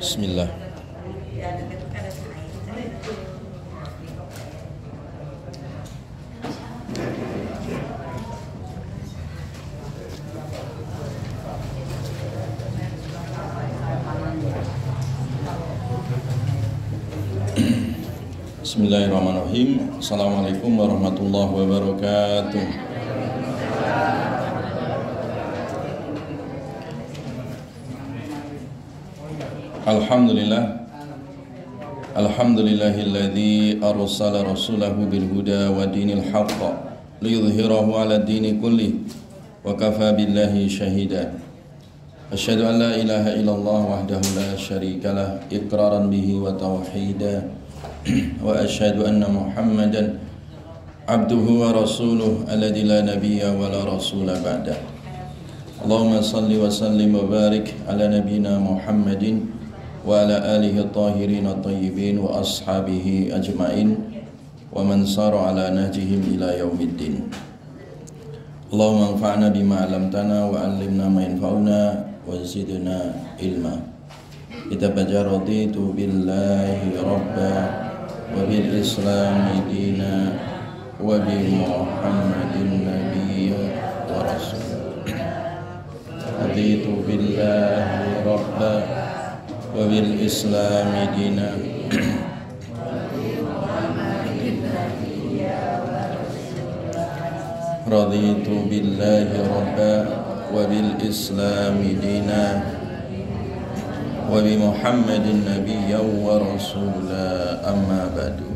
Bismillah. Bismillahirrahmanirrahim. Assalamualaikum warahmatullahi wabarakatuh. Alhamdulillahilladzi arsala rasulahu bil huda wa dinil haqq liyudhhirahu 'ala ad-dini kulli wa kafa billahi shahida. Asyhadu an la ilaha illallah wahdahu la syarikalah iqraran bihi wa tauhida wa asyhadu anna Muhammadan abduhu wa rasuluh alladzi la nabiyya wa la rasula ba'da. Allahumma salli wa sallim wa barik ala nabiyyina Muhammadin wa ala alihi at-tahirin at-tayyibin wa ashabihi ajma'in wa man sara ala nahjihim ila yaumiddin. Allahumma anfa'na bima 'allamtana wa 'allimna ma yanfa'una wa zidna ilma. Kita baca raditu billahi rabba wa bil islami dina wa bi Muhammadin nabiyya wa rasul. Raditu billahi rabba wa bil islami dina raditu billahi rabba wa bil islami dina wa bi Muhammadin nabiyya wa rasula, amma ba'du.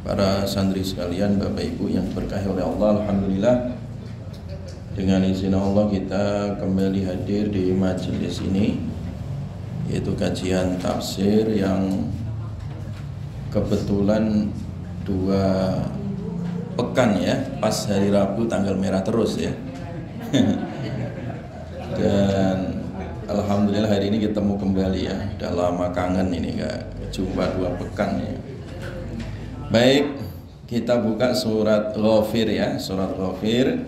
Para santri sekalian, Bapak Ibu yang diberkahi oleh Allah, alhamdulillah dengan izin Allah kita kembali hadir di majelis ini, yaitu kajian tafsir yang kebetulan 2 pekan ya, pas hari Rabu tanggal merah terus ya. Dan alhamdulillah hari ini ketemu kembali ya, udah lama kangen ini gak jumpa 2 pekan ya. Baik, kita buka surat Ghafir ya, surat Ghafir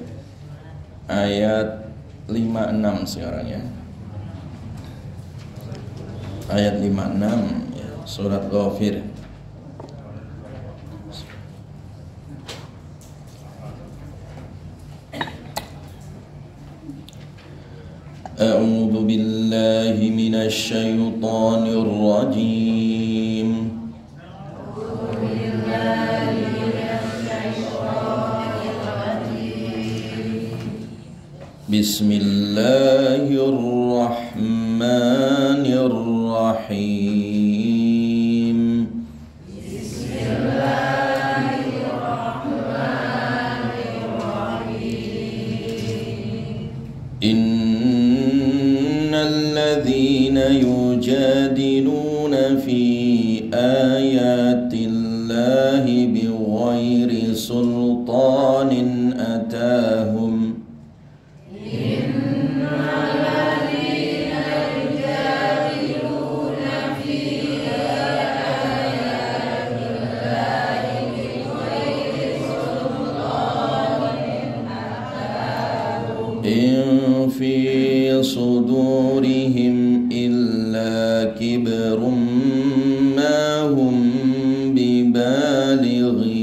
ayat 56 sekarang ya. Ayat 56 ya, surat Ghafir. A'udzu billahi minasy syaithanir rajim. Bismillahirrahmanirrahim. Innal ladzina yujadiluna fi ayatillahi bighairi sultanin atahum. In fi sudurihim illa kibrum ma hum bibalighi.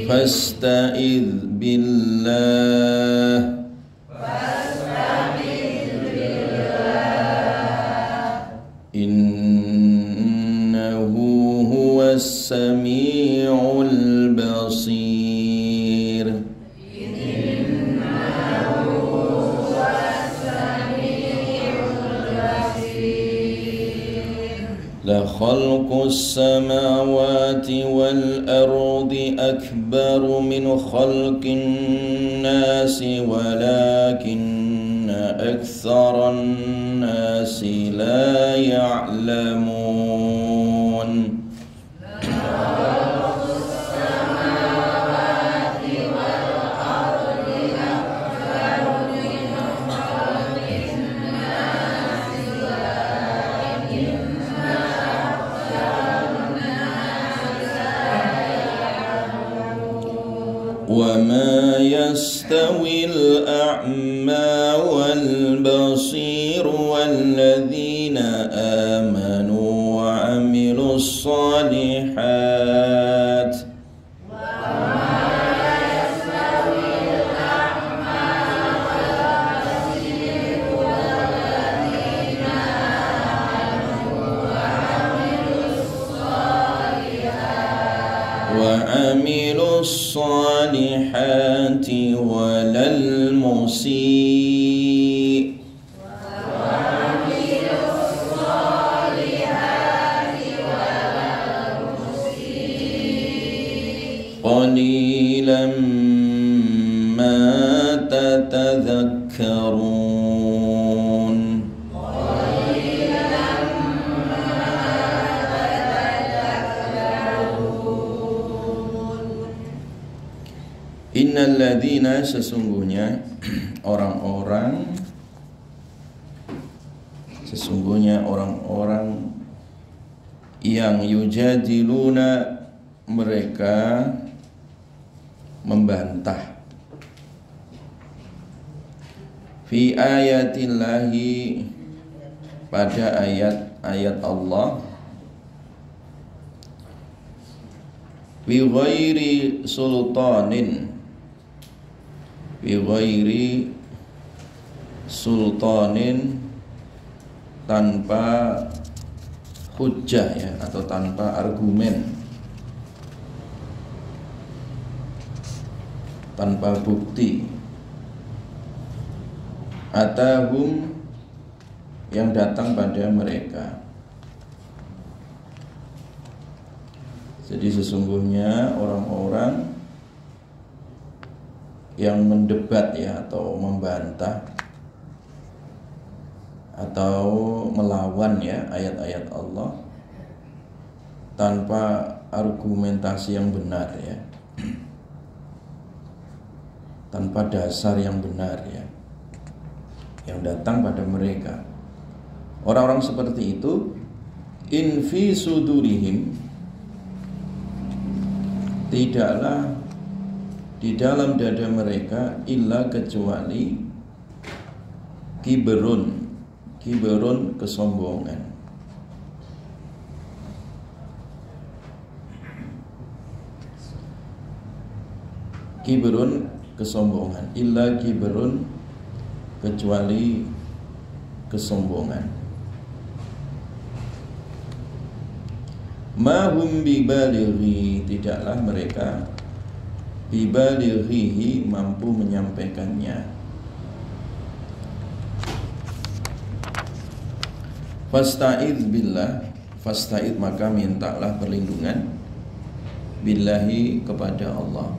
Fasta'idh billah. Innahu huwas sami'ul basir. La khalqus samawati wal ardi akbaru min khalqin nasi walakinna aktsaran nasi la ya'lamun. وما يستوي الأعمى والبصير والذين آمنوا وعملوا الصالحات. وعملوا الصالحات ولا المسيء. قليلا ما تتذكرون. Innalladzina, sesungguhnya orang-orang yang yujadiluna, mereka membantah, fi ayatillahi, pada ayat-ayat Allah, bi ghairi sultanin, tanpa hujjah ya, atau tanpa argumen, tanpa bukti. Atahum, yang datang pada mereka. Jadi sesungguhnya orang-orang yang mendebat ya, atau membantah atau melawan ya ayat-ayat Allah tanpa argumentasi yang benar ya, tanpa dasar yang benar ya, yang datang pada mereka. Orang-orang seperti itu, in fi sudurihim, tidaklah di dalam dada mereka, illa, kecuali, kiberun, kesombongan. Kiberun, kesombongan. Illa kiberun, kecuali kesombongan. Mahum bibalighi, tidaklah mereka bibalighihi, mampu menyampaikannya. Fasta'idz billah, fasta'idz, maka mintalah perlindungan billahi, kepada Allah.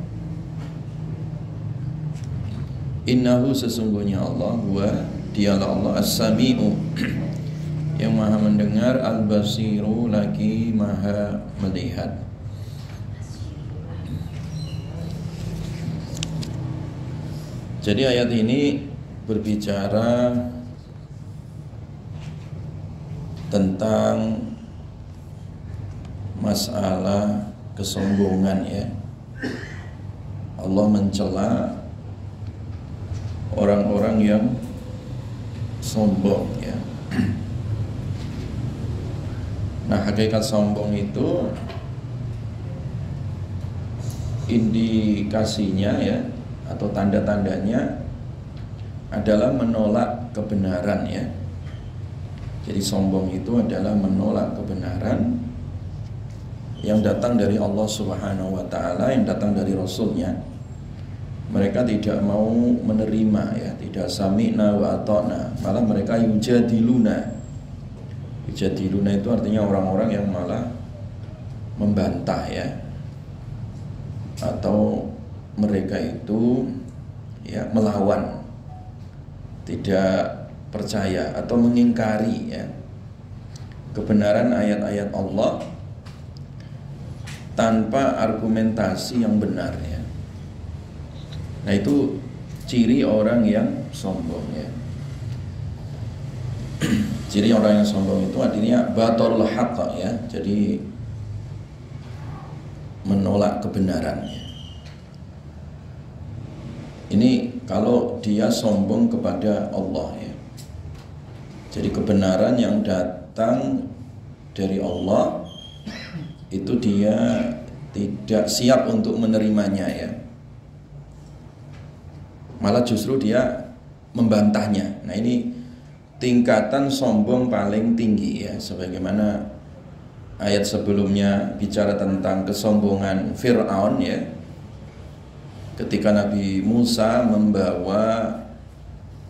Innahu, sesungguhnya Allah, huwa, dialah Allah, as-sami'u, yang maha mendengar, al-basiru, lagi maha melihat. Jadi ayat ini berbicara tentang masalah kesombongan, ya. Allah mencela orang-orang yang sombong, ya. Nah, hakikat sombong itu indikasinya, ya, atau tanda-tandanya adalah menolak kebenaran, ya. Jadi sombong itu adalah menolak kebenaran yang datang dari Allah Subhanahu wa ta'ala, yang datang dari Rasulnya. Mereka tidak mau menerima, ya, tidak sami'na wa ata'na, malah mereka yujadiluna. Yujadiluna itu artinya orang-orang yang malah membantah, ya, atau mereka itu, ya, melawan, tidak percaya atau mengingkari, ya, kebenaran ayat-ayat Allah tanpa argumentasi yang benar, ya. Nah, itu ciri orang yang sombong, ya. Ciri orang yang sombong itu artinya batarul haqq, ya. Jadi menolak kebenaran, ya. Ini kalau dia sombong kepada Allah, ya. Jadi kebenaran yang datang dari Allah itu dia tidak siap untuk menerimanya, ya. Malah justru dia membantahnya. Nah, ini tingkatan sombong paling tinggi, ya. Sebagaimana ayat sebelumnya bicara tentang kesombongan Fir'aun, ya. Ketika Nabi Musa membawa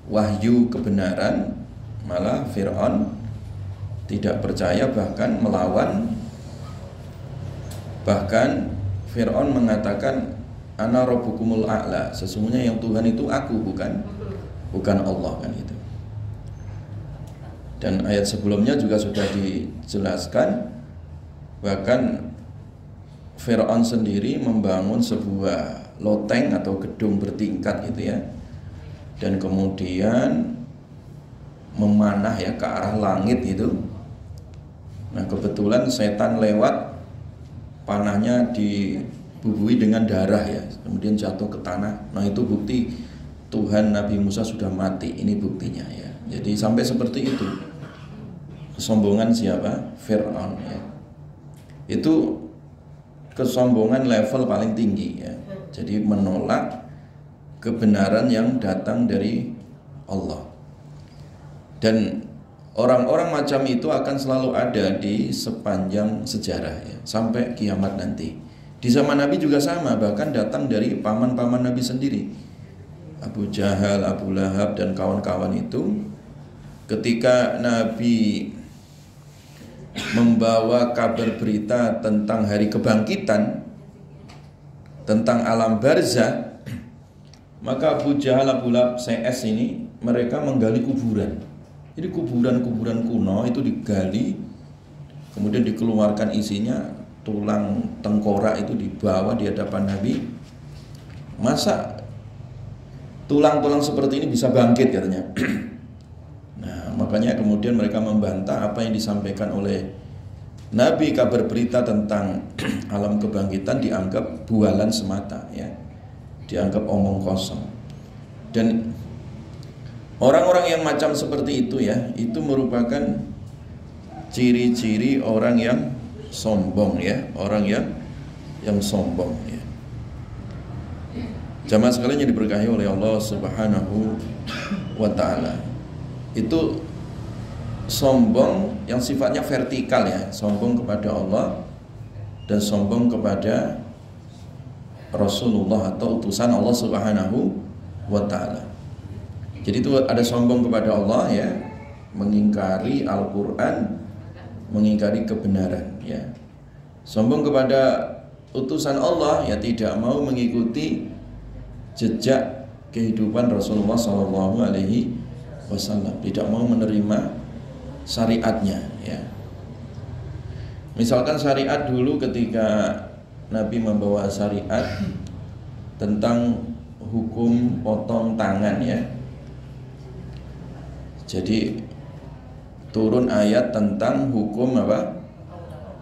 wahyu kebenaran, malah Fir'aun tidak percaya, bahkan melawan. Bahkan Fir'aun mengatakan, ana rabbukumul a'la, sesungguhnya yang Tuhan itu aku, bukan Allah, kan itu. Dan ayat sebelumnya juga sudah dijelaskan, bahkan Fir'aun sendiri membangun sebuah loteng atau gedung bertingkat, gitu, ya. Dan kemudian memanah, ya, ke arah langit itu. Nah, kebetulan setan lewat, panahnya dibubuhi dengan darah, ya, kemudian jatuh ke tanah. Nah, itu bukti Tuhan Nabi Musa sudah mati. Ini buktinya, ya. Jadi sampai seperti itu kesombongan siapa? Fir'aun, ya. Itu kesombongan level paling tinggi, ya. Jadi menolak kebenaran yang datang dari Allah. Dan orang-orang macam itu akan selalu ada di sepanjang sejarah, ya, sampai kiamat nanti. Di zaman Nabi juga sama, bahkan datang dari paman-paman Nabi sendiri. Abu Jahal, Abu Lahab, dan kawan-kawan itu, ketika Nabi membawa kabar berita tentang hari kebangkitan, tentang alam barzah, maka Abu Jahal, Abu Lahab, CS ini, mereka menggali kuburan. Jadi kuburan-kuburan kuno itu digali, kemudian dikeluarkan isinya, tulang tengkorak itu dibawa di hadapan Nabi. Masa tulang-tulang seperti ini bisa bangkit, katanya. Nah, makanya kemudian mereka membantah apa yang disampaikan oleh Nabi. Kabar berita tentang alam kebangkitan dianggap bualan semata, ya, dianggap omong kosong. Dan orang-orang yang macam seperti itu, ya, itu merupakan ciri-ciri orang yang sombong, ya, orang yang sombong, ya. Jamaah sekalian yang diberkahi oleh Allah Subhanahu wa ta'ala, itu sombong yang sifatnya vertikal, ya, sombong kepada Allah dan sombong kepada Rasulullah atau utusan Allah Subhanahu wa ta'ala. Jadi itu ada sombong kepada Allah, ya, mengingkari Al-Quran, mengingkari kebenaran, ya. Sombong kepada utusan Allah ya tidak mau mengikuti jejak kehidupan Rasulullah SAW, tidak mau menerima syariatnya ya. Misalkan syariat dulu ketika Nabi membawa syariat tentang hukum potong tangan ya. Jadi turun ayat tentang hukum apa?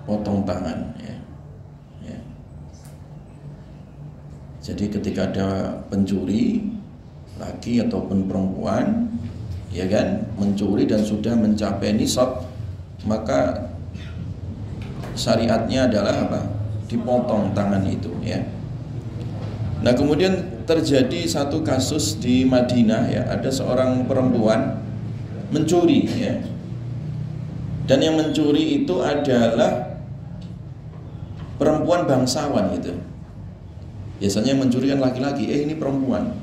Potong tangan ya. Ya. Jadi ketika ada pencuri laki ataupun perempuan ya kan, mencuri dan sudah mencapai nisab, maka syariatnya adalah apa? Dipotong tangan itu ya. Nah, kemudian terjadi satu kasus di Madinah ya, ada seorang perempuan mencuri ya. Dan yang mencuri itu adalah perempuan bangsawan gitu. Biasanya yang mencuri kan laki-laki, ini perempuan.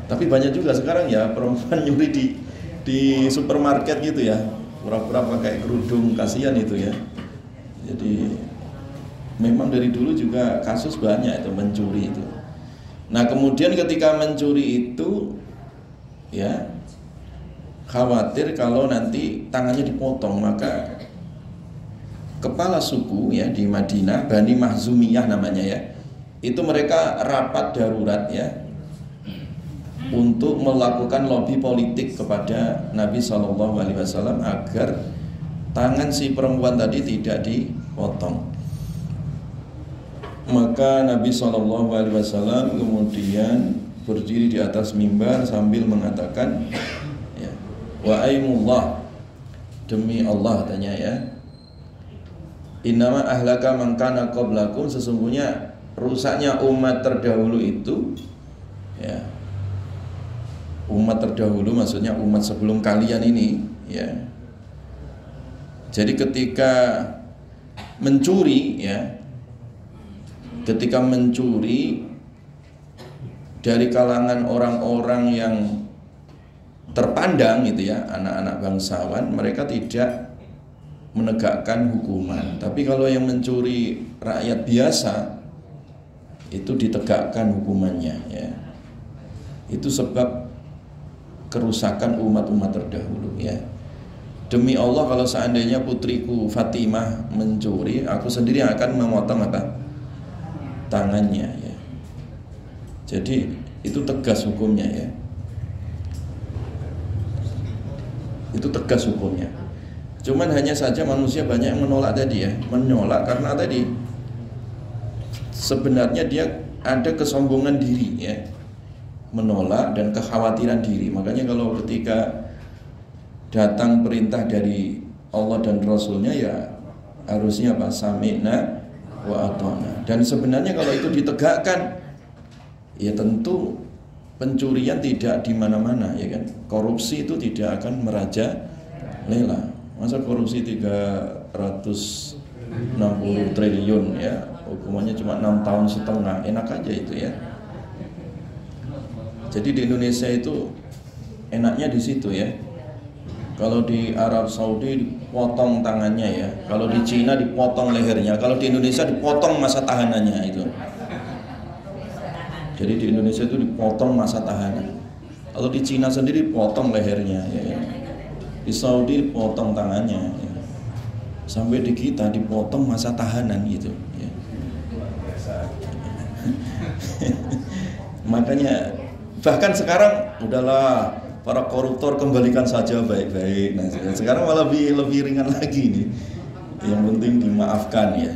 Tapi banyak juga sekarang ya perempuan nyuri di supermarket gitu ya, pura-pura pakai kerudung, kasihan itu ya. Jadi memang dari dulu juga kasus banyak itu mencuri itu. Nah, kemudian ketika mencuri itu ya khawatir kalau nanti tangannya dipotong, maka kepala suku ya di Madinah, Bani Makhzumiyah namanya ya, itu mereka rapat darurat ya untuk melakukan lobby politik kepada Nabi SAW agar tangan si perempuan tadi tidak dipotong. Maka Nabi SAW kemudian berdiri di atas mimbar sambil mengatakan ya, wa aimullah, demi Allah katanya ya, innama ahlaka man kana qablakum, sesungguhnya rusaknya umat terdahulu itu ya, umat terdahulu maksudnya umat sebelum kalian ini ya. Jadi ketika mencuri ya, ketika mencuri dari kalangan orang-orang yang terpandang gitu ya, anak-anak bangsawan, mereka tidak menegakkan hukuman. Tapi kalau yang mencuri rakyat biasa itu ditegakkan hukumannya ya. Itu sebab kerusakan umat-umat terdahulu ya. Demi Allah, kalau seandainya putriku Fatimah mencuri, aku sendiri akan memotong apa? Tangannya ya. Jadi itu tegas hukumnya ya. Itu tegas hukumnya. Cuman hanya saja manusia banyak yang menolak tadi ya. Menolak karena tadi sebenarnya dia ada kesombongan diri ya. Menolak dan kekhawatiran diri. Makanya kalau ketika datang perintah dari Allah dan Rasulnya ya harusnya apa? Sami'na wa ata'na. Dan sebenarnya kalau itu ditegakkan ya tentu pencurian tidak di mana-mana ya kan. Korupsi itu tidak akan merajalela. Masa korupsi 360 triliun ya, hukumannya cuma 6 tahun setengah, enak aja itu ya. Jadi di Indonesia itu enaknya di situ ya. Kalau di Arab Saudi dipotong tangannya ya, kalau di Cina dipotong lehernya, kalau di Indonesia dipotong masa tahanannya itu. Jadi di Indonesia itu dipotong masa tahanan. Kalau di Cina sendiri dipotong lehernya ya. Di Saudi dipotong tangannya ya. Sampai di kita dipotong masa tahanan gitu ya. Makanya bahkan sekarang udahlah, para koruptor kembalikan saja baik-baik. Nah, sekarang malah lebih ringan lagi nih. Yang penting dimaafkan ya.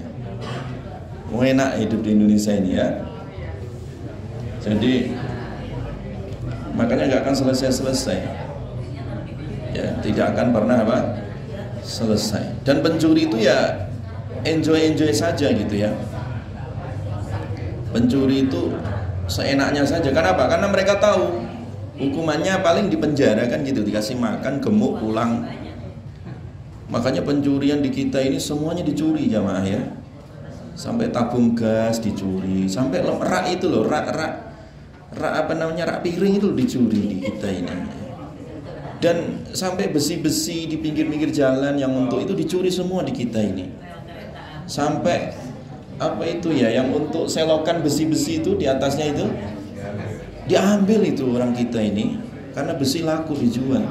Enak hidup di Indonesia ini ya. Jadi makanya nggak akan selesai ya, tidak akan pernah apa selesai. Dan pencuri itu ya enjoy saja gitu ya. Pencuri itu seenaknya saja. Kenapa? Karena mereka tahu hukumannya paling di penjara kan gitu, dikasih makan, gemuk, pulang. Makanya pencurian di kita ini semuanya dicuri jamaah ya. Sampai tabung gas dicuri, sampai rak itu loh, rak piring itu dicuri di kita ini. Dan sampai besi-besi di pinggir-pinggir jalan yang untuk itu dicuri semua di kita ini. Sampai apa itu ya, yang untuk selokan besi-besi itu di atasnya itu diambil itu orang kita ini, karena besi laku dijual.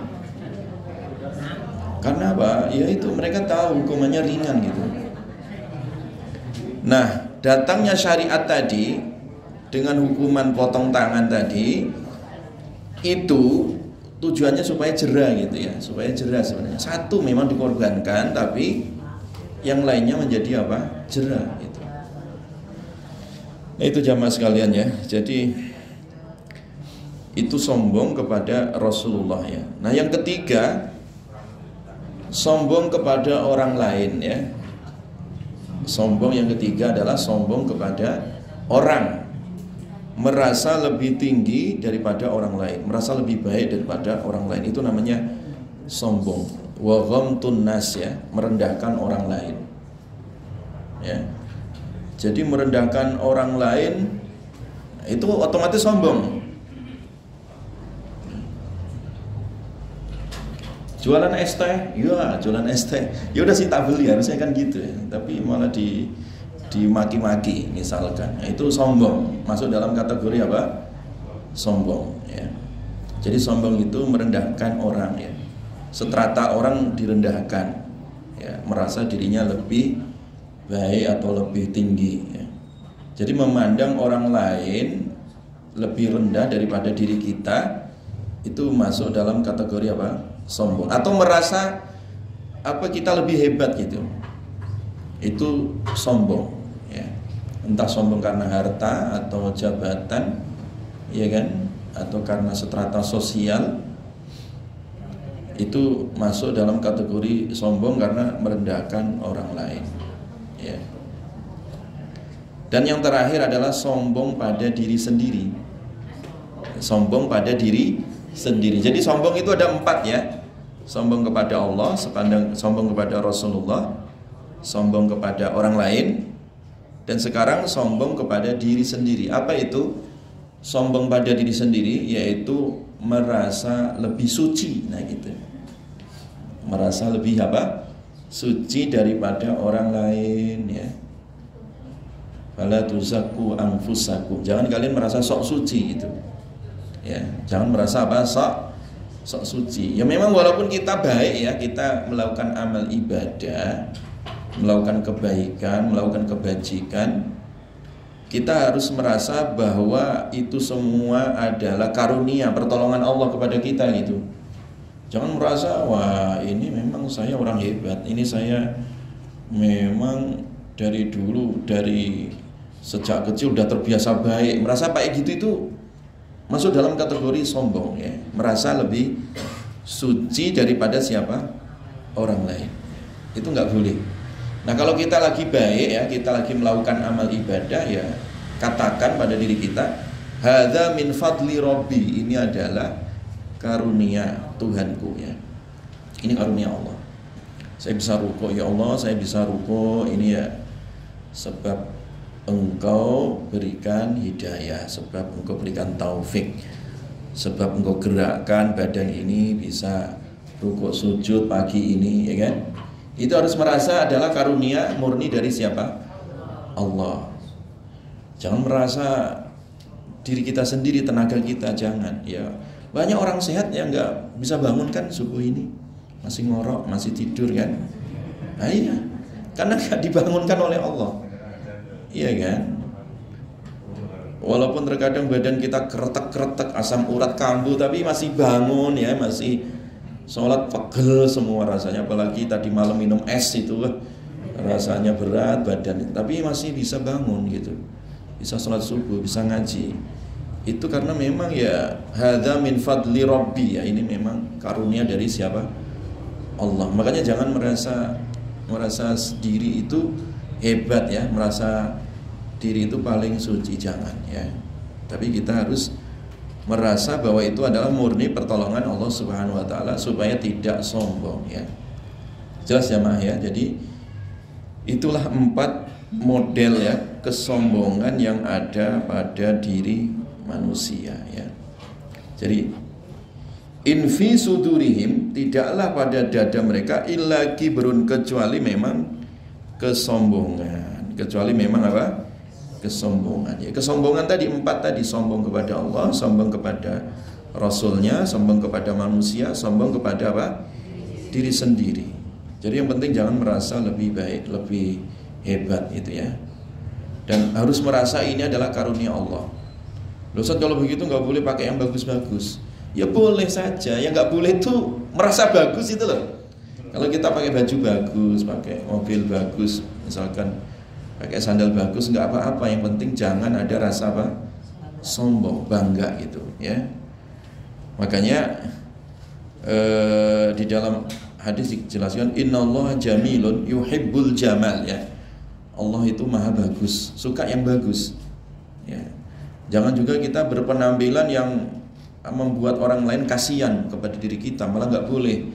Karena apa? Ya itu mereka tahu hukumannya ringan gitu. Nah, datangnya syariat tadi dengan hukuman potong tangan tadi itu tujuannya supaya jera gitu ya, supaya jera sebenarnya. Satu memang dikorbankan, tapi yang lainnya menjadi apa? Jera gitu. Nah, itu jamaah sekalian ya. Jadi itu sombong kepada Rasulullah ya. Nah, yang ketiga, sombong kepada orang lain ya. Sombong yang ketiga adalah sombong kepada orang, merasa lebih tinggi daripada orang lain, merasa lebih baik daripada orang lain. Itu namanya sombong. Wa ghamtun nas ya, merendahkan orang lain. Ya. Jadi merendahkan orang lain itu otomatis sombong. Jualan es teh, ya jualan es teh. Ya udah sih tak beli, harusnya kan gitu ya. Tapi malah dimaki-maki misalkan. Nah, itu sombong. Masuk dalam kategori apa? Sombong ya. Jadi sombong itu merendahkan orang ya. Seterata orang direndahkan. Ya, merasa dirinya lebih baik atau lebih tinggi ya. Jadi memandang orang lain lebih rendah daripada diri kita itu masuk dalam kategori apa? Sombong. Atau merasa apa kita lebih hebat gitu. Itu sombong ya. Entah sombong karena harta atau jabatan ya kan, atau karena strata sosial. Itu masuk dalam kategori sombong karena merendahkan orang lain ya. Dan yang terakhir adalah sombong pada diri sendiri. Sombong pada diri sendiri. Jadi sombong itu ada 4 ya. Sombong kepada Allah, sombong kepada Rasulullah, sombong kepada orang lain, dan sekarang sombong kepada diri sendiri. Apa itu? Sombong pada diri sendiri yaitu merasa lebih suci. Nah gitu. Merasa lebih apa? Suci daripada orang lain ya. Fala tuzakku anfusakum. Jangan kalian merasa sok suci gitu. Ya, jangan merasa apa? Sok suci. Ya memang walaupun kita baik ya, kita melakukan amal ibadah, melakukan kebaikan, melakukan kebajikan, kita harus merasa bahwa itu semua adalah karunia, pertolongan Allah kepada kita gitu. Jangan merasa wah ini memang saya orang hebat, ini saya memang dari dulu, dari sejak kecil udah terbiasa baik. Merasa baik gitu itu masuk dalam kategori sombong ya, merasa lebih suci daripada siapa? Orang lain. Itu nggak boleh. Nah, kalau kita lagi baik ya, kita lagi melakukan amal ibadah ya, katakan pada diri kita, hadza min fadli rabbi, ini adalah karunia Tuhanku ya. Ini karunia Allah. Saya bisa ruku ya Allah, saya bisa ruku ini ya sebab Engkau berikan hidayah, sebab Engkau berikan taufik, sebab Engkau gerakkan badan ini bisa rukuk sujud pagi ini ya kan. Itu harus merasa adalah karunia murni dari siapa? Allah. Jangan merasa diri kita sendiri, tenaga kita, jangan ya. Banyak orang sehat yang nggak bisa bangun kan subuh ini, masih ngorok, masih tidur kan. Nah iya, karena nggak dibangunkan oleh Allah. Iya kan? Walaupun terkadang badan kita kretek-kretek, asam urat kambuh, tapi masih bangun ya, masih sholat pegel semua rasanya. Apalagi tadi malam minum es itu rasanya berat badan, tapi masih bisa bangun gitu, bisa sholat subuh, bisa ngaji. Itu karena memang ya hadza min fadli rabbi ya, ini memang karunia dari siapa? Allah. Makanya jangan merasa diri itu hebat ya, merasa diri itu paling suci, jangan ya. Tapi kita harus merasa bahwa itu adalah murni pertolongan Allah Subhanahu wa taala supaya tidak sombong ya. Jelas ya Mah ya. Jadi itulah 4 model ya kesombongan yang ada pada diri manusia ya. Jadi infi sudurihim, tidaklah pada dada mereka illa kibrun, kecuali memang kesombongan. kecuali memang apa? Kesombongan. Ya, kesombongan tadi 4 tadi, sombong kepada Allah, sombong kepada Rasulnya, sombong kepada manusia, sombong kepada apa? Diri sendiri. Jadi yang penting jangan merasa lebih baik, lebih hebat gitu ya. Dan harus merasa ini adalah karunia Allah. Loh Ustaz, kalau begitu nggak boleh pakai yang bagus-bagus. Ya boleh saja, yang nggak boleh itu merasa bagus itu loh. Kalau kita pakai baju bagus, pakai mobil bagus, misalkan pakai sandal bagus, nggak apa-apa. Yang penting jangan ada rasa apa? Sombong, bangga gitu ya. Makanya di dalam hadis dijelaskan innallaha jamilun yuhibbul jamal ya. Allah itu maha bagus, suka yang bagus ya. Jangan juga kita berpenampilan yang membuat orang lain kasihan kepada diri kita, malah nggak boleh.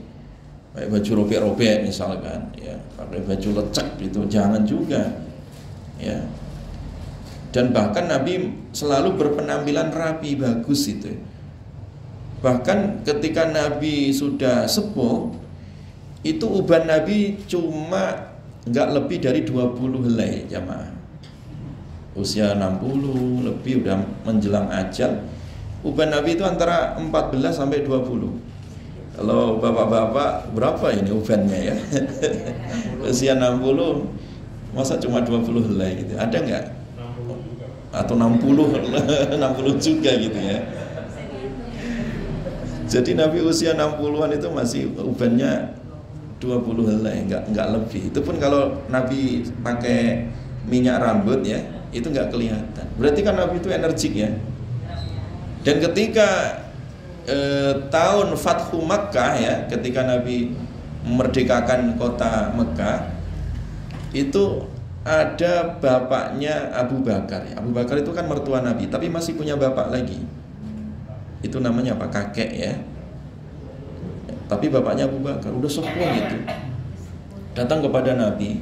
Pakai baju robek-robek misalkan ya, pakai baju lecek gitu, jangan juga ya. Dan bahkan Nabi selalu berpenampilan rapi, bagus itu. Bahkan ketika Nabi sudah sepuh, itu uban Nabi cuma nggak lebih dari 20 helai jamaah. Usia 60 lebih, udah menjelang ajal. Uban Nabi itu antara 14 sampai 20. Kalau bapak-bapak berapa ini ubannya ya? Usia 60 masa cuma 20 helai gitu. Ada nggak? Atau 60 60 juga gitu ya. Jadi Nabi usia 60-an itu masih ubannya 20 helai, enggak lebih. Itu pun kalau Nabi pakai minyak rambut ya, itu enggak kelihatan. Berarti kan Nabi itu energik ya. Dan ketika tahun Fathu Makkah ya, ketika Nabi memerdekakan kota Mekah, itu ada bapaknya Abu Bakar. Abu Bakar itu kan mertua Nabi, tapi masih punya bapak lagi. Itu namanya apa? Kakek ya. Tapi bapaknya Abu Bakar udah sepuh gitu. Datang kepada Nabi.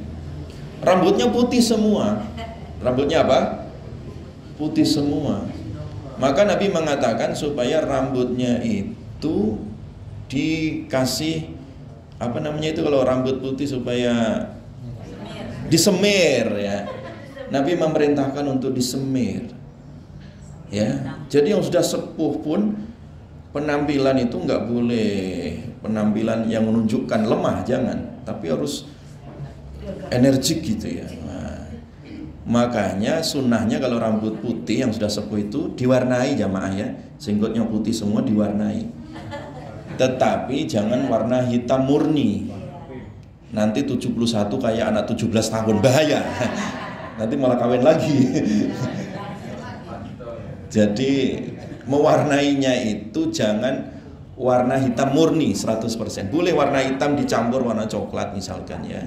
Rambutnya putih semua. Rambutnya apa? Putih semua. Maka Nabi mengatakan supaya rambutnya itu dikasih apa namanya itu kalau rambut putih supaya disemir ya. Nabi memerintahkan untuk disemir. Ya, jadi yang sudah sepuh pun penampilan itu nggak boleh penampilan yang menunjukkan lemah, jangan, tapi harus energik gitu ya. Nah, makanya sunnahnya kalau rambut putih yang sudah sepuh itu diwarnai jamaah ya, jenggotnya putih semua diwarnai, tetapi jangan warna hitam murni. Nanti 71 kayak anak 17 tahun, bahaya. Nanti malah kawin lagi. Jadi mewarnainya itu jangan warna hitam murni 100%. Boleh warna hitam dicampur warna coklat misalkan ya.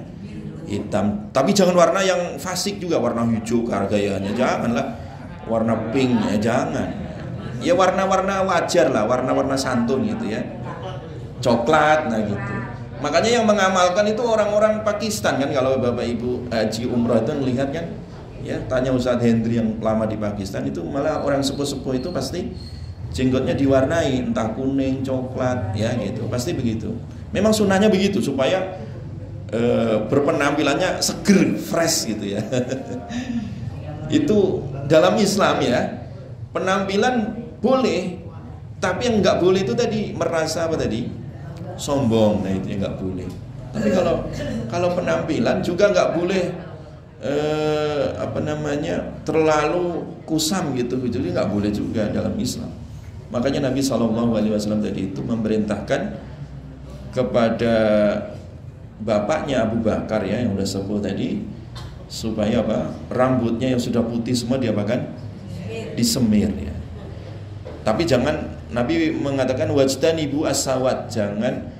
Hitam, tapi jangan warna yang fasik juga, warna hijau gayanya janganlah. Warna pink ya jangan. Ya warna-warna wajar lah, warna-warna santun gitu ya. Coklat nah gitu. Makanya yang mengamalkan itu orang-orang Pakistan kan, kalau Bapak Ibu haji umrah itu melihat kan. Ya, tanya Ustadz Hendri yang lama di Pakistan itu malah orang sepuh-sepuh itu pasti jenggotnya diwarnai entah kuning, coklat, ya gitu. Pasti begitu. Memang sunnahnya begitu supaya berpenampilannya seger, fresh gitu ya. Itu dalam Islam ya. Penampilan boleh, tapi yang nggak boleh itu tadi merasa apa tadi? Sombong. Nah, itu yang nggak boleh. Tapi kalau penampilan juga nggak boleh terlalu kusam gitu, jadi nggak boleh juga dalam Islam. Makanya Nabi SAW tadi itu memerintahkan kepada bapaknya Abu Bakar ya yang udah sepuh tadi supaya apa, rambutnya yang sudah putih semua diapakan, disemir ya. Tapi jangan, Nabi mengatakan wajtanibu as-sawad, jangan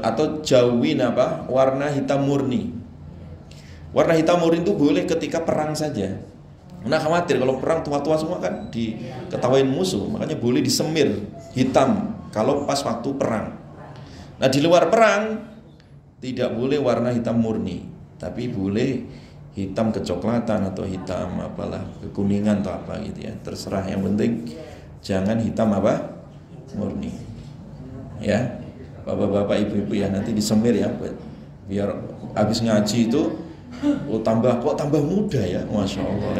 atau jauhin apa, warna hitam murni. Warna hitam murni itu boleh ketika perang saja. Nah khawatir kalau perang tua-tua semua kan diketawain musuh, makanya boleh disemir hitam kalau pas waktu perang. Nah di luar perang tidak boleh warna hitam murni, tapi boleh hitam kecoklatan atau hitam apalah, kekuningan atau apa gitu ya, terserah, yang penting jangan hitam apa, murni ya. Bapak-bapak, ibu-ibu ya, nanti disemir ya, biar habis ngaji itu Oh tambah muda ya, masya Allah.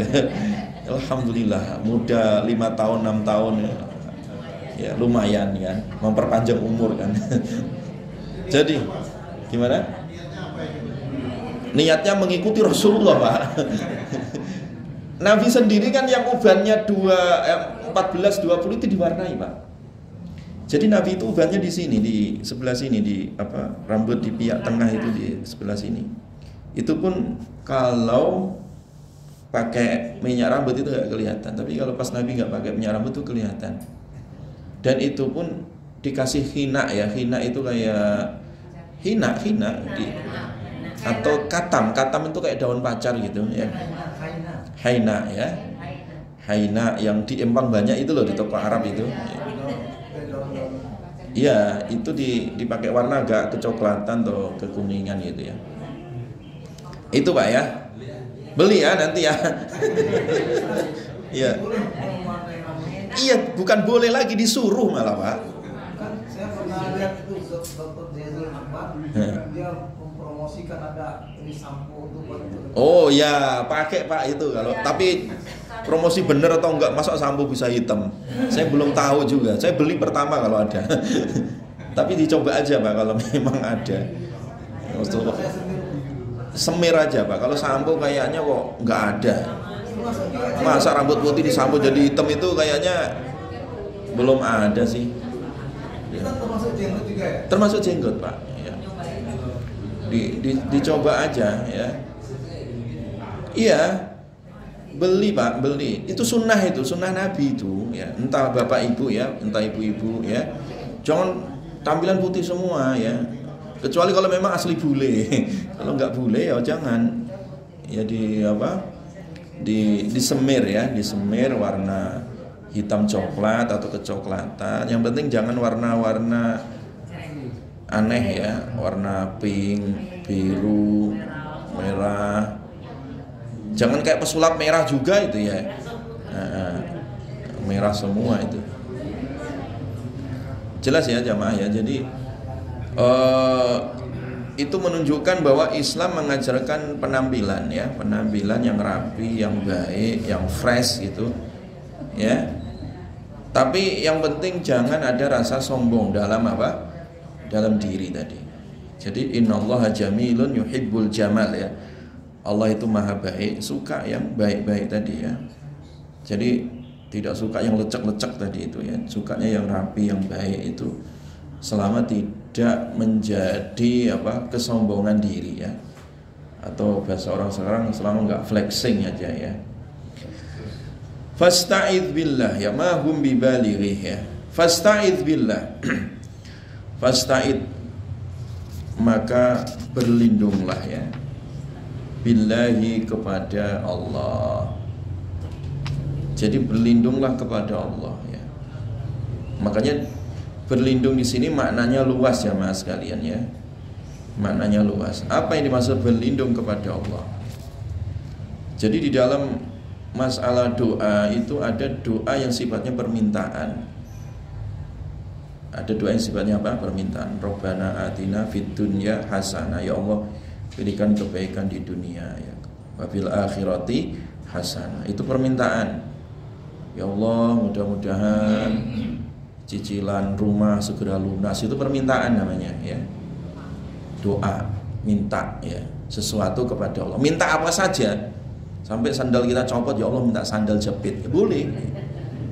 Alhamdulillah muda 5 tahun 6 tahun ya. Ya lumayan kan, memperpanjang umur kan. Jadi gimana? Niatnya mengikuti Rasulullah Pak. Nabi sendiri kan yang ubannya 14-20 itu diwarnai Pak. Jadi Nabi itu ubannya di sini, di sebelah sini, di rambut di pihak tengah itu di sebelah sini. Itu pun kalau pakai minyak rambut itu nggak kelihatan, tapi kalau pas Nabi nggak pakai minyak rambut itu kelihatan. Dan itu pun dikasih hina ya, hina itu kayak hina atau katam itu kayak daun pacar gitu ya. Haina ya, haina yang di Empang banyak itu loh di toko Arab itu. Iya, itu dipakai warna agak kecoklatan atau kekuningan gitu ya. Itu Pak ya. Beli ya nanti ya. Iya. Iya, bukan boleh lagi, disuruh malah Pak. Saya pernah lihat itu Dr. Zainul Akbar, dia mempromosikan ada ini sampo untuk itu. Oh ya, pakai Pak itu kalau. Tapi promosi bener atau enggak, masa sampo bisa hitam? Saya belum tahu juga. Saya beli pertama kalau ada. Tapi dicoba aja Pak kalau memang ada. Semir aja Pak. Kalau sampo kayaknya kok nggak ada. Masa rambut putih disampo jadi hitam itu kayaknya belum ada sih. Ya. Termasuk jenggot juga ya? Termasuk jenggot Pak. Ya. Dicoba aja ya. Iya. Beli Pak, beli. Itu sunnah Nabi itu ya. Entah bapak ibu ya, entah ibu-ibu ya. Jangan tampilan putih semua ya. Kecuali kalau memang asli bule. Kalau nggak bule ya jangan. Ya disemir ya, disemir warna hitam coklat atau kecoklatan. Yang penting jangan warna-warna aneh ya, warna pink, biru, merah. Jangan kayak pesulap merah juga itu ya. Merah semua itu. Jelas ya jamaah ya. Jadi itu menunjukkan bahwa Islam mengajarkan penampilan ya, penampilan yang rapi, yang baik, yang fresh gitu ya. Tapi yang penting jangan ada rasa sombong dalam dalam diri tadi. Jadi innallaha jamilun yuhibbul jamal ya. Allah itu maha baik, suka yang baik-baik tadi ya. Jadi tidak suka yang lecek-lecek tadi itu ya, sukanya yang rapi, yang baik itu. Selama tidak menjadi kesombongan diri ya, atau bahasa orang sekarang selama nggak flexing aja ya. Fasta'idz billah ya, ma hum bibalighi ya. Fasta'idz billah. Fasta'id, maka berlindunglah ya, billahi, kepada Allah. Jadi berlindunglah kepada Allah ya. Makanya berlindung di sini maknanya luas ya mas sekalian ya. Maknanya luas. Apa yang dimaksud berlindung kepada Allah? Jadi di dalam masalah doa itu ada doa yang sifatnya permintaan. Ada doa yang sifatnya apa? Permintaan. Rabbana atina fid dunya hasanah. Ya Allah, berikan kebaikan di dunia ya. Wa fil akhirati hasanah. Itu permintaan. Ya Allah, mudah-mudahan cicilan rumah segera lunas, itu permintaan namanya ya. Doa, minta ya sesuatu kepada Allah. Minta apa saja. Sampai sandal kita copot, ya Allah minta sandal jepit. Ya, boleh.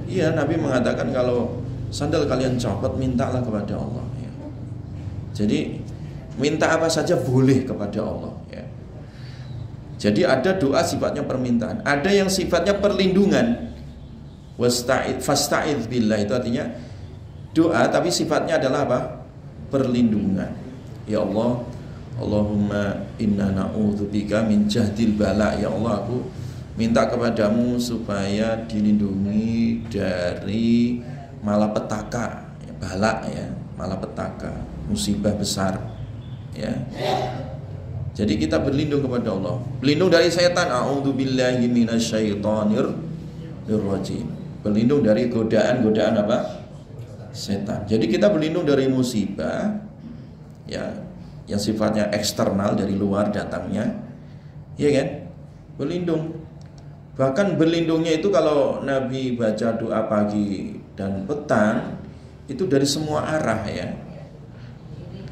Iya, Nabi mengatakan kalau sandal kalian copot, mintalah kepada Allah ya. Jadi minta apa saja boleh kepada Allah ya. Jadi ada doa sifatnya permintaan, ada yang sifatnya perlindungan. Fasta'idz billah itu artinya doa tapi sifatnya adalah apa? Perlindungan. Ya Allah, Allahumma inna na'udzubika min jahdil bala. Ya Allah, aku minta kepadamu supaya dilindungi dari malapetaka ya, bala ya, malapetaka, musibah besar ya. Jadi kita berlindung kepada Allah. Berlindung dari setan, a'udzubillahi minasyaitonir rajim. Berlindung dari godaan-godaan apa? Setan. Jadi kita berlindung dari musibah ya, yang sifatnya eksternal dari luar datangnya, Iya kan? Berlindung. Bahkan berlindungnya itu kalau Nabi baca doa pagi dan petang itu dari semua arah ya.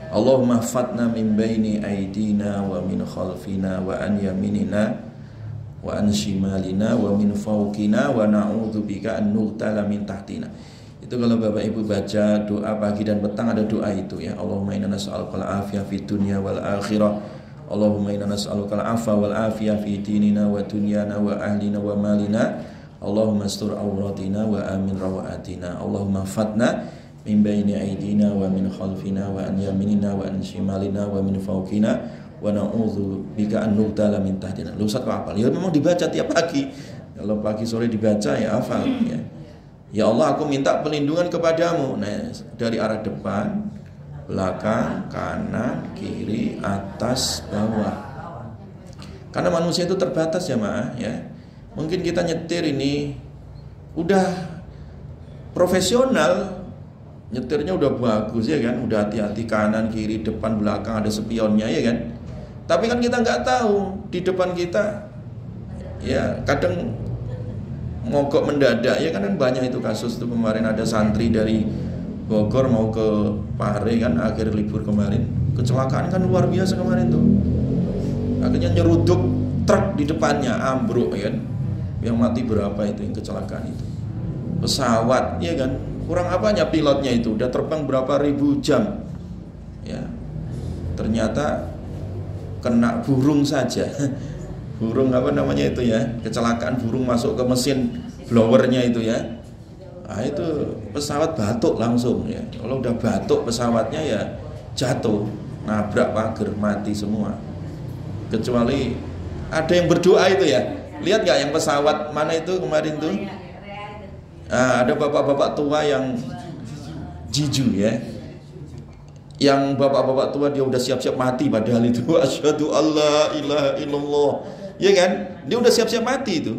Allahumma fatna min baini aidina wa min khalfina wa an yaminina wa an shimalina wa min fawqina wa na'udzubika an nughtala min tahtina. Itu kalau Bapak Ibu baca doa pagi dan petang ada doa itu ya. Allahumma inna nas'aluka al-afiyah fid dunya wal akhirah. Allahumma inna nas'aluka al-'afwa wal afiyah fi dinina wa dunyana wa ahlina wa malina. Allahumma astur awratina wa amin rawatina. Allahumma fatna min baini aidina wa min khalfina wa an yaminina wa an shimalina wa min fawqina wa na'udzu bika an nughtala min tahtina. Lu Ustaz kok hafal? Ya memang dibaca tiap pagi. Kalau pagi sore dibaca ya hafal ya. Ya Allah, aku minta perlindungan kepadamu. Nah, dari arah depan, belakang, kanan, kiri, atas, bawah. Karena manusia itu terbatas ya Maah ya. Mungkin kita nyetir ini udah profesional, nyetirnya udah bagus ya kan, udah hati-hati kanan, kiri, depan, belakang ada spionnya ya kan. Tapi kan kita nggak tahu di depan kita ya kadang mogok mendadak ya kan banyak itu kasus itu kemarin ada santri dari Bogor mau ke Pare kan akhir libur kemarin, kecelakaan kan luar biasa kemarin tuh. Akhirnya nyeruduk truk di depannya ambruk ya kan. Yang mati berapa itu yang kecelakaan itu? Pesawat ya kan. Kurang apanya pilotnya itu udah terbang berapa ribu jam. Ya. Ternyata kena burung saja. Burung apa namanya itu ya? Kecelakaan burung masuk ke mesin blowernya itu ya. Nah itu pesawat batuk langsung ya. Kalau udah batuk pesawatnya ya jatuh, nabrak pagar, mati semua. Kecuali ada yang berdoa itu ya. Lihat nggak yang pesawat mana itu kemarin tuh? Nah, ada bapak-bapak tua yang jiju ya. Yang bapak-bapak tua dia udah siap-siap mati padahal itu asyhadu alla ilaha illallah. Ya kan? Dia udah siap-siap mati itu.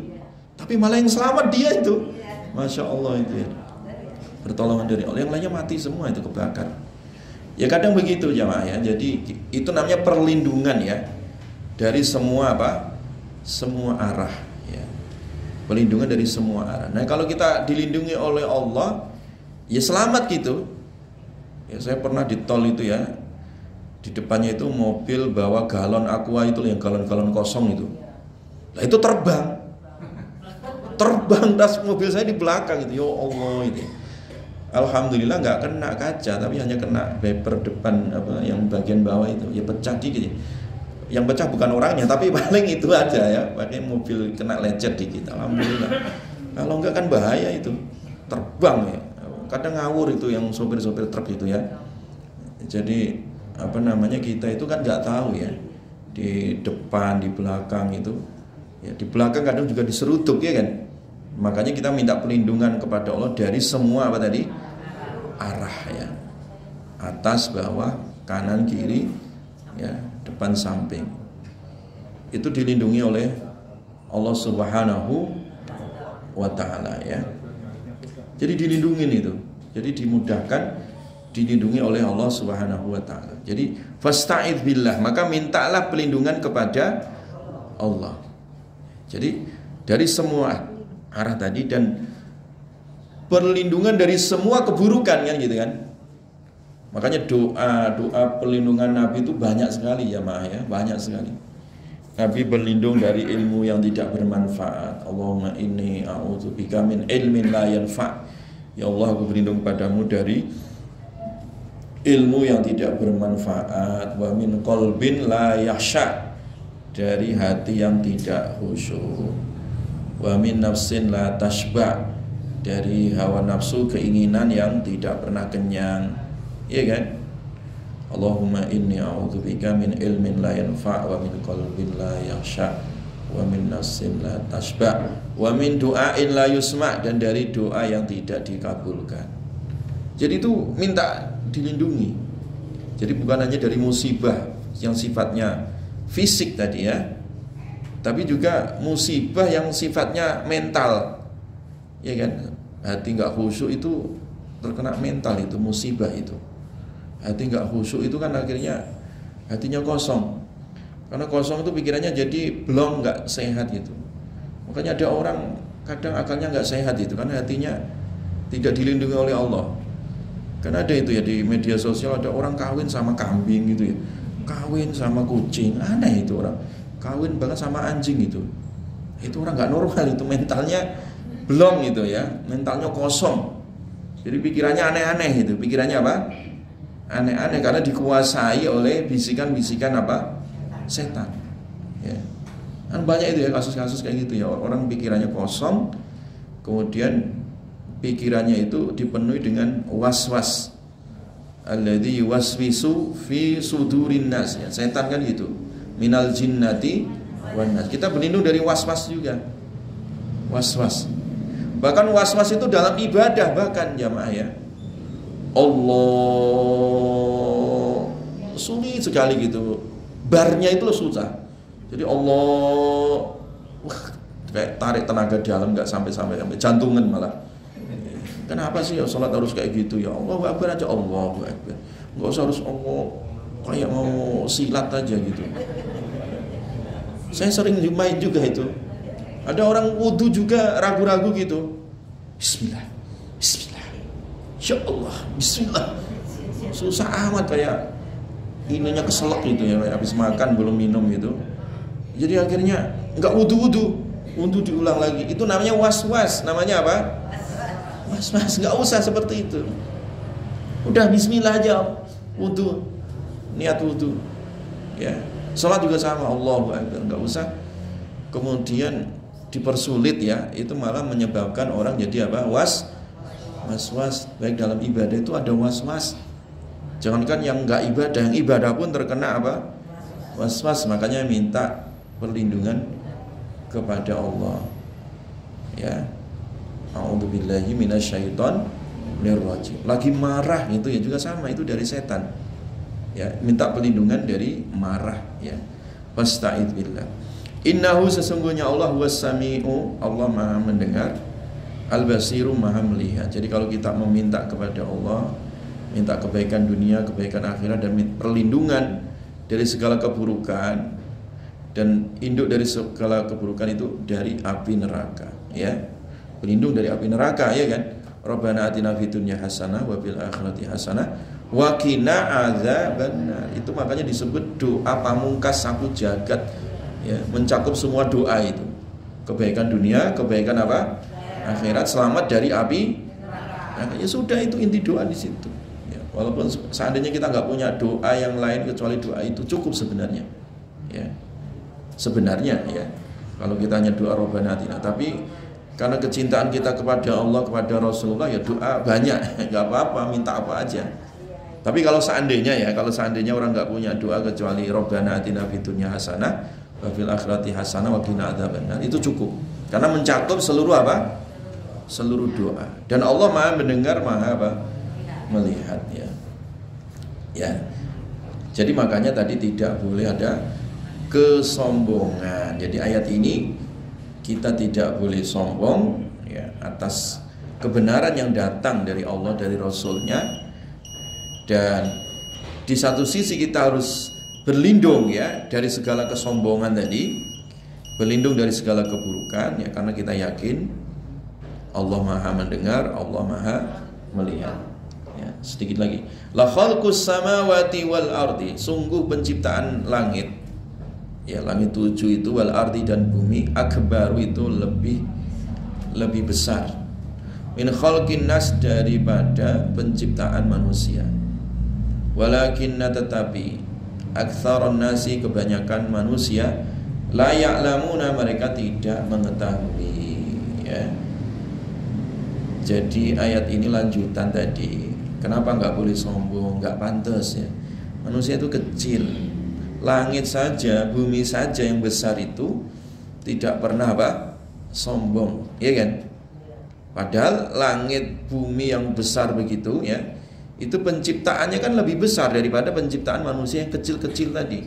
Tapi malah yang selamat dia itu. Masya Allah itu ya. Pertolongan dari Allah. Yang lainnya mati semua itu kebakar. Ya kadang begitu jamaah ya. Jadi itu namanya perlindungan ya. Dari semua apa? Semua arah ya. Perlindungan dari semua arah. Nah kalau kita dilindungi oleh Allah, ya selamat gitu. Ya saya pernah di tol itu ya. Di depannya itu mobil bawa galon aqua itu yang galon-galon kosong itu. Nah itu terbang tas mobil saya di belakang itu, ya Allah itu. Alhamdulillah nggak kena kaca, tapi hanya kena bumper depan apa yang bagian bawah itu, ya pecah dikit. Yang pecah bukan orangnya, tapi paling itu aja ya, pakai mobil kena lecet dikit. Alhamdulillah. Kalau nggak kan bahaya itu, terbang ya. Kadang ngawur itu yang sopir-sopir truk itu ya. Jadi apa namanya kita itu kan nggak tahu ya di depan, di belakang itu. Ya, di belakang kadang juga diseruduk ya kan. Makanya kita minta perlindungan kepada Allah dari semua apa tadi? Arah ya. Atas, bawah, kanan, kiri, ya, depan, samping. Itu dilindungi oleh Allah Subhanahu wa taala ya. Jadi dilindungi itu. Jadi dimudahkan, dilindungi oleh Allah Subhanahu wa taala. Jadi fasta'idz billah, maka mintalah perlindungan kepada Allah. Jadi dari semua arah tadi dan perlindungan dari semua keburukan kan gitu kan. Makanya doa perlindungan Nabi itu banyak sekali ya Maah ya, banyak sekali. Nabi berlindung dari ilmu yang tidak bermanfaat. Allahumma inni a'udzubika min ilmin la yanfa'. Ya Allah, aku berlindung padamu dari ilmu yang tidak bermanfaat, wa min qalbin la yakhsha, dari hati yang tidak khusyuk, wa min nafsin la tashba, dari hawa nafsu keinginan yang tidak pernah kenyang. Iya kan? Allahumma inni a'udzubika min ilmin la yanfa' wa min qalbin la yakhsha wa min nafsin la tashba wa min du'ain la yusma', dan dari doa yang tidak dikabulkan. Jadi itu minta dilindungi. Jadi bukan hanya dari musibah yang sifatnya fisik tadi ya, tapi juga musibah yang sifatnya mental, ya kan? Hati nggak khusyuk itu terkena mental, itu musibah itu. Hati nggak khusyuk itu kan akhirnya hatinya kosong. Karena kosong itu pikirannya jadi belum nggak sehat gitu. Makanya ada orang kadang akalnya nggak sehat itu karena hatinya tidak dilindungi oleh Allah. Karena ada itu ya di media sosial, ada orang kawin sama kambing gitu ya, kawin sama kucing, aneh itu orang, kawin bahkan sama anjing itu orang nggak normal, itu mentalnya belum gitu ya, mentalnya kosong. Jadi pikirannya aneh-aneh itu, pikirannya apa? Aneh-aneh karena dikuasai oleh bisikan-bisikan apa? Setan. Ya. Kan banyak itu ya kasus-kasus kayak gitu ya, orang pikirannya kosong, kemudian pikirannya itu dipenuhi dengan was-was. Alladzi yuwaswisu fi sudurin nas, ya. Setan kan gitu. Minal jinnati wan nas. Kita berlindung dari was-was juga. Was-was. Bahkan was-was itu dalam ibadah bahkan jamaah ya. Allah sulit sekali gitu. Barnya itu susah. Jadi Allah kayak tarik tenaga dalam nggak sampai jantungan malah. Kenapa sih ya sholat harus kayak gitu ya? Allahu Akbar aja, Allahu Akbar. Nggak usah harus Allah kayak mau silat aja gitu. Saya sering main juga itu. Ada orang wudu juga ragu-ragu gitu. Bismillah, Bismillah, Ya Allah, Bismillah. Susah amat kayak ininya keselak gitu ya, kayak habis makan belum minum gitu. Jadi akhirnya nggak wudu diulang lagi. Itu namanya was-was. Namanya apa? Was-was. Nggak usah seperti itu. Udah Bismillah aja wudu, niat wudu. Ya, sholat juga sama, Allahu Akbar. Nggak usah kemudian dipersulit ya. Itu malah menyebabkan orang jadi apa? Was-was. Baik dalam ibadah itu ada was-was. Jangankan yang nggak ibadah, yang ibadah pun terkena apa? Was-was. Makanya minta perlindungan kepada Allah. Ya. A'udzubillahi minasyaitonir rajim. Lagi marah itu ya juga sama, itu dari setan. Ya, minta perlindungan dari marah ya. Wasta'idz billah. Innahu sesungguhnya Allah was-sami'u, Allah Maha mendengar, al-basiru Maha melihat. Jadi kalau kita meminta kepada Allah, minta kebaikan dunia, kebaikan akhirat dan perlindungan dari segala keburukan, dan induk dari segala keburukan itu dari api neraka ya. Berlindung dari api neraka ya kan. Rabbana atina fid dunya hasanah wa fil akhirati hasanah wa qina adzabannar. Itu makanya disebut doa pamungkas sapu jagat ya, mencakup semua doa itu. Kebaikan dunia, kebaikan apa? Akhirat, selamat dari api. Nah, ya sudah, itu inti doa di situ. Ya, walaupun seandainya kita nggak punya doa yang lain kecuali doa itu cukup sebenarnya. Ya. Sebenarnya ya, kalau kita hanya doa Rabbana atina, tapi karena kecintaan kita kepada Allah, kepada Rasulullah ya doa banyak, nggak apa-apa, minta apa aja. Tapi kalau seandainya orang nggak punya doa kecuali Rabbana atina fid dunya hasanah wa fil akhirati hasanah wa qina adzabannar, itu cukup. Karena mencakup seluruh apa? Seluruh doa. Dan Allah Maha mendengar, Maha apa? Melihat ya. Ya. Jadi makanya tadi tidak boleh ada kesombongan. Jadi ayat ini kita tidak boleh sombong ya, atas kebenaran yang datang dari Allah, dari Rasulnya. Dan di satu sisi kita harus berlindung ya dari segala kesombongan tadi, berlindung dari segala keburukan ya, karena kita yakin Allah Maha mendengar, Allah Maha melihat. Ya, sedikit lagi. La khalqus samawati wal ardi, sungguh penciptaan langit. Ya, langit 7 itu wal ardi dan bumi, akbaru itu lebih besar min khalqin nas, daripada penciptaan manusia. Walakinna, tetapi aktsarun nasi, kebanyakan manusia, la ya'lamuna, mereka tidak mengetahui ya. Jadi ayat ini lanjutan tadi. Kenapa nggak boleh sombong? Nggak pantas ya. Manusia itu kecil. Langit saja, bumi saja yang besar itu tidak pernah apa? Sombong, ya kan? Padahal langit bumi yang besar begitu ya, itu penciptaannya kan lebih besar daripada penciptaan manusia yang kecil-kecil tadi.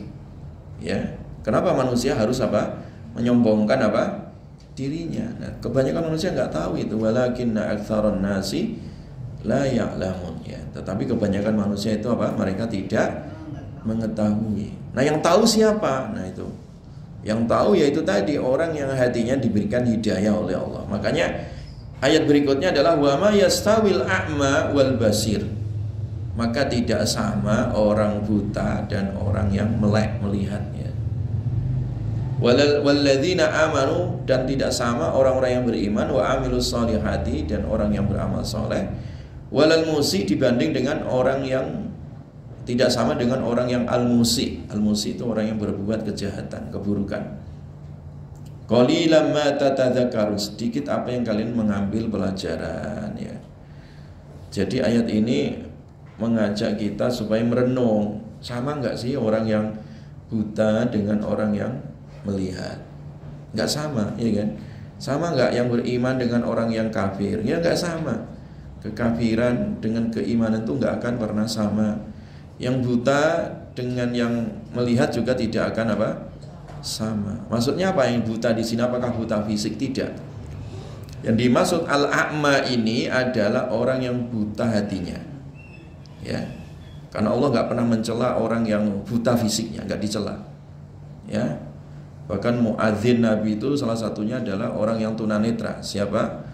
Ya. Kenapa manusia harus apa? Menyombongkan apa? Dirinya. Nah, kebanyakan manusia nggak tahu itu. Walakinna aktsarun nasi la ya'lamun ya. Tetapi kebanyakan manusia itu apa? Mereka tidak Mengetahui. Nah, yang tahu siapa? Nah, itu. Yang tahu yaitu tadi orang yang hatinya diberikan hidayah oleh Allah. Makanya ayat berikutnya adalah wa ma yastawil a'ma wal basir. Maka tidak sama orang buta dan orang yang melek melihatnya. Walladzina amanu, dan tidak sama orang-orang yang beriman, wa amilus solihati, dan orang yang beramal soleh, walal musi, dibanding dengan orang yang tidak sama dengan orang yang al-musi. Al-musi itu orang yang berbuat kejahatan, keburukan. Qalilan ma tatadzakkarun, sedikit apa yang kalian mengambil pelajaran, ya. Jadi ayat ini mengajak kita supaya merenung, sama enggak sih orang yang buta dengan orang yang melihat? Enggak sama, ya kan? Sama enggak yang beriman dengan orang yang kafir? Ya enggak sama. Kekafiran dengan keimanan itu enggak akan pernah sama. Yang buta dengan yang melihat juga tidak akan apa? Sama. Maksudnya apa yang buta di sini? Apakah buta fisik? Tidak. Yang dimaksud al-a'ma ini adalah orang yang buta hatinya. Ya. Karena Allah enggak pernah mencela orang yang buta fisiknya, enggak dicela. Ya. Bahkan muadzin Nabi itu salah satunya adalah orang yang tunanetra. Siapa?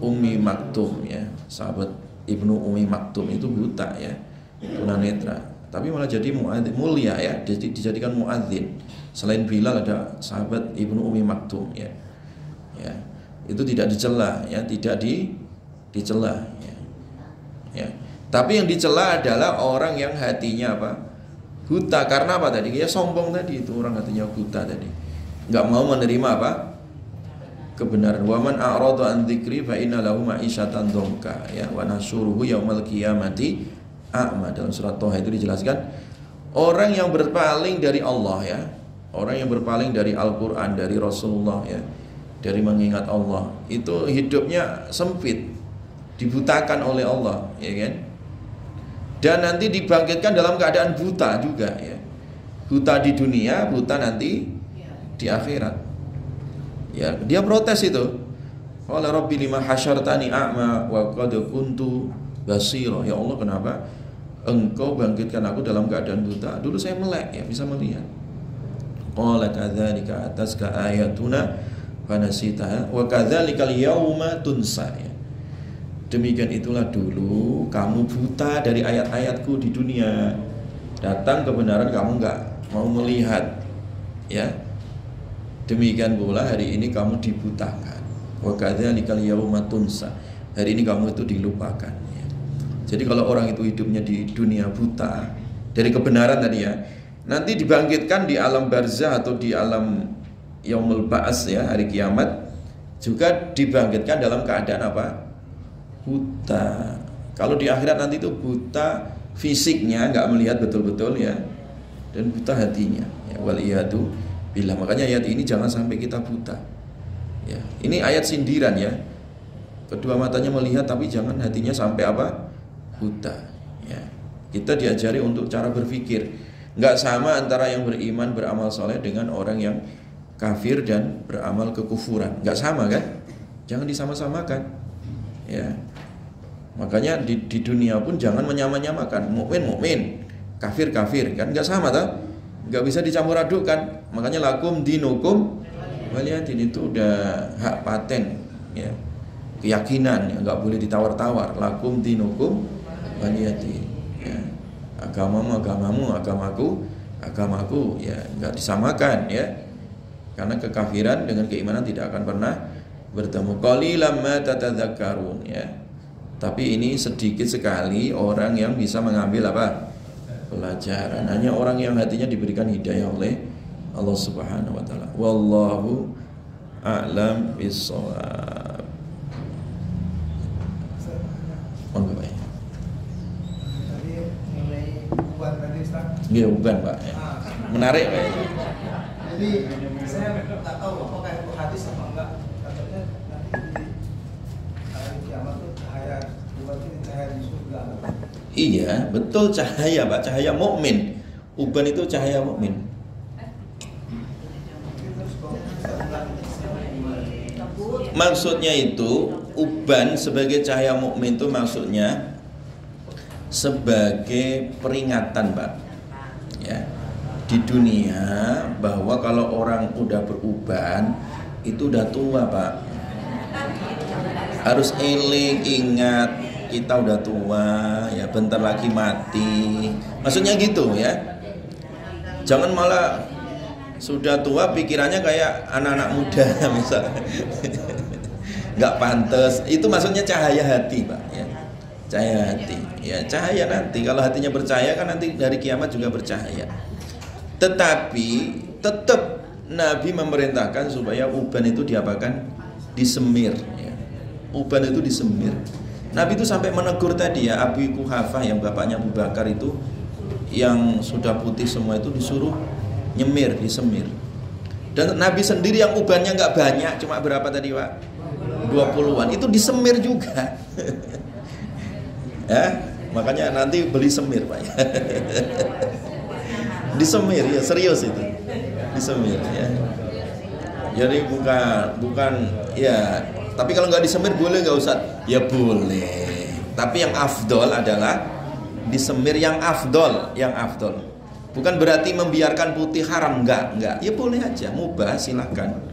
Ummi Maktum, ya. Sahabat Ibnu Ummi Maktum itu buta, ya, tunanetra. Tapi malah jadi muadzin, mulia, ya, dijadikan muadzin. Selain Bilal ada sahabat Ibnu Ummi Maktum, ya. Ya. Itu tidak dicela, ya, tidak dicela, ya. Ya. Tapi yang dicela adalah orang yang hatinya apa? Buta. Karena apa tadi? Ya sombong tadi, itu orang hatinya buta tadi. Enggak mau menerima apa? Kebenaran. Wa man a'rada an dzikri fa inna lahu ma'isyatan dhanka, ya, wa nasuruhu yaumal qiyamati a'ma. Dalam surat Thaha itu dijelaskan orang yang berpaling dari Allah, ya, orang yang berpaling dari Al-Qur'an, dari Rasulullah, ya, dari mengingat Allah, itu hidupnya sempit, dibutakan oleh Allah, ya kan? Dan nanti dibangkitkan dalam keadaan buta juga, ya. Buta di dunia, buta nanti di akhirat. Ya, dia protes itu. Qala rabbi lima hasyartani a'ma wa qad kuntu basira. Ya Allah, kenapa Engkau bangkitkan aku dalam keadaan buta? Dulu saya melek, ya, bisa melihat. Qala kadzalika ataska ayatuna fanasitaha wa kadzalikal yauma tunsa. Ya. Demikian itulah dulu kamu buta dari ayat-ayatku di dunia. Datang kebenaran kamu enggak mau melihat. Ya. Demikian pula hari ini kamu dibutakan. Wa kadzalikal yauma tunsa. Hari ini kamu itu dilupakan, ya. Jadi kalau orang itu hidupnya di dunia buta dari kebenaran tadi, ya, nanti dibangkitkan di alam barzah atau di alam yaumul ba'ats, ya, hari kiamat, juga dibangkitkan dalam keadaan apa? Buta. Kalau di akhirat nanti itu buta fisiknya, enggak melihat betul-betul, ya, dan buta hatinya, ya, waliyadu billah. Makanya ayat ini jangan sampai kita buta, ya. Ini ayat sindiran, ya. Kedua matanya melihat tapi jangan hatinya sampai apa? Buta, ya. Kita diajari untuk cara berpikir. Enggak sama antara yang beriman beramal soleh dengan orang yang kafir dan beramal kekufuran. Enggak sama, kan? Jangan disama-samakan, ya. Makanya di dunia pun jangan menyamakan mukmin, kafir, kan? Enggak sama, toh? Enggak bisa dicampur adukkan. Makanya lakum dinukum waliyadin itu udah hak paten, ya, keyakinan, ya, enggak boleh ditawar-tawar. Lakum dinukum waliyadin, ya. Agamamu, agamaku, ya, enggak disamakan, ya. Karena kekafiran dengan keimanan tidak akan pernah bertemu. Qalilan ma tatadzakkarun, ya. Tapi ini sedikit sekali orang yang bisa mengambil apa? Pelajaran. Hanya orang yang hatinya diberikan hidayah oleh Allah Subhanahu wa taala. Wallahu a'lam bissawab. Monggo, Pak. Tadi mengenai uban tadi, Ustaz. Nggih, uban, Pak. Ya. Menarik, Pak. Jadi saya tak tahu apakah itu hadis apa enggak. Katanya nanti di hari kiamat itu cahaya uban ini cahaya di surga. Iya, betul, cahaya, Pak, cahaya mukmin. Uban itu cahaya mukmin. Maksudnya itu uban sebagai cahaya mukmin itu maksudnya sebagai peringatan, Pak. ya di dunia, bahwa kalau orang udah beruban itu udah tua Pak, harus eling, ingat kita udah tua ya, bentar lagi mati, maksudnya gitu ya. Jangan malah sudah tua pikirannya kayak anak-anak muda misalnya. Nggak pantas, itu maksudnya cahaya hati Pak ya. Cahaya hati ya, cahaya nanti kalau hatinya bercahaya kan nanti dari kiamat juga bercahaya. Tetapi tetap Nabi memerintahkan supaya uban itu diapakan? Disemir ya. Uban itu disemir. Nabi itu sampai menegur tadi ya, Abu Quhafah yang bapaknya Abu Bakar itu, yang sudah putih semua itu disuruh nyemir, disemir. Dan Nabi sendiri yang ubannya nggak banyak, cuma berapa tadi Pak? 20-an, itu disemir juga. Ya, makanya nanti beli semir Pak ya. Disemir ya, serius itu. Disemir ya. Jadi bukan ya, tapi kalau nggak disemir boleh nggak usah? Ya boleh. Tapi yang afdol adalah disemir, yang afdol, yang afdol. Bukan berarti membiarkan putih haram, enggak. Ya boleh aja, mubah silahkan.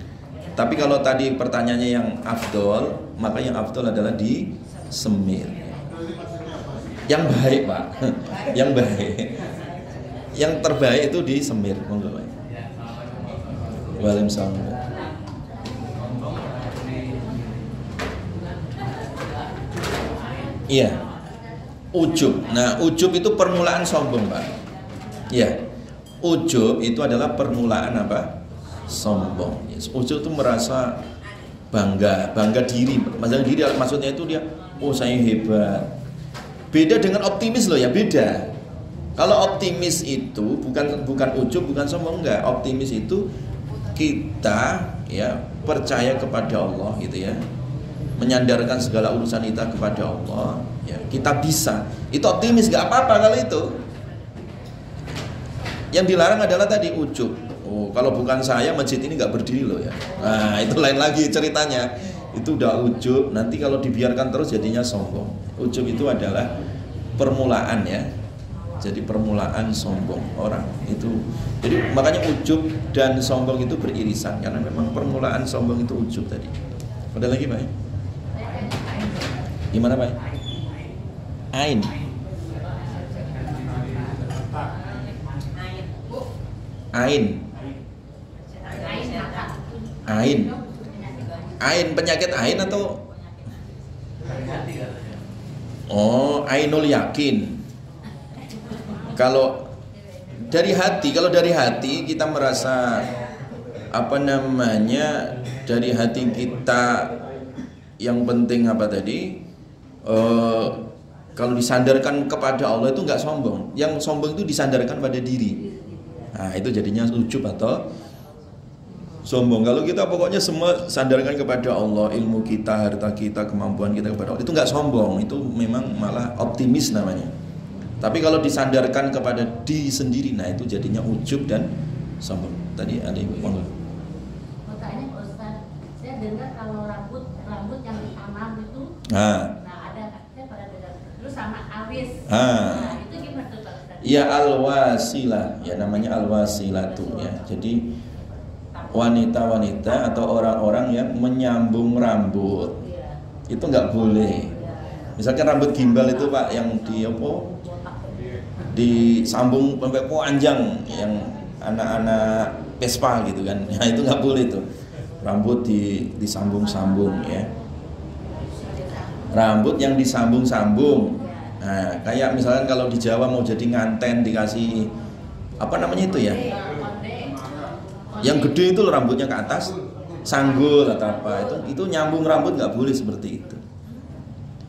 Tapi kalau tadi pertanyaannya yang afdol, maka yang afdol adalah disemir. Yang baik Pak, yang baik, yang terbaik itu disemir. Monggo Pak. Waalaikumsalam. Iya, ujub. Nah, ujub itu permulaan sombong Pak. Iya, ujub itu adalah permulaan apa? Sombong. Ujub itu merasa bangga diri. Maksudnya itu dia, oh saya hebat. Beda dengan optimis loh ya, beda. Kalau optimis itu bukan ujub, bukan sombong, enggak. Optimis itu kita ya percaya kepada Allah gitu ya. Menyandarkan segala urusan kita kepada Allah ya, kita bisa. Itu optimis, enggak apa-apa kalau itu. Yang dilarang adalah tadi ujub. Oh, kalau bukan saya masjid ini enggak berdiri loh ya. Nah, itu lain lagi ceritanya. Itu udah ujub, nanti kalau dibiarkan terus jadinya sombong. Ujub itu adalah permulaan ya. Jadi permulaan sombong orang itu. Jadi makanya ujub dan sombong itu beririsan, karena memang permulaan sombong itu ujub tadi. Ada lagi Pak? Gimana Pak? Ain. Ain. Ain. Ain, penyakit ain atau? Oh, ainul yakin. Kalau dari hati kita merasa apa namanya, dari hati kita yang penting apa tadi? Kalau disandarkan kepada Allah itu nggak sombong. Yang sombong itu disandarkan pada diri. Nah, itu jadinya ujub atau sombong. Kalau kita pokoknya semua sandarkan kepada Allah, ilmu kita, harta kita, kemampuan kita kepada Allah, itu nggak sombong, itu memang malah optimis namanya. Tapi kalau disandarkan kepada diri sendiri, nah itu jadinya ujub dan sombong. Tadi ada ibu monggo. Makanya Pak Ustaz, saya dengar kalau rambut yang ditanam itu, nah ada saya pada dengar, terus sama alis. Nah, itu gimana tuh Pak Ustaz? Ya al-wasilah, ya namanya al-wasilatu ya. Jadi wanita-wanita atau orang-orang yang menyambung rambut itu nggak boleh. Misalkan rambut gimbal itu Pak, yang disambung sampai panjang, yang anak-anak Vespa gitu kan, ya itu nggak boleh tuh. Rambut disambung-sambung ya. Rambut yang disambung-sambung. Nah, kayak misalkan kalau di Jawa mau jadi nganten dikasih apa namanya itu ya? Yang gede itu rambutnya ke atas, sanggul atau apa, itu nyambung rambut nggak boleh seperti itu.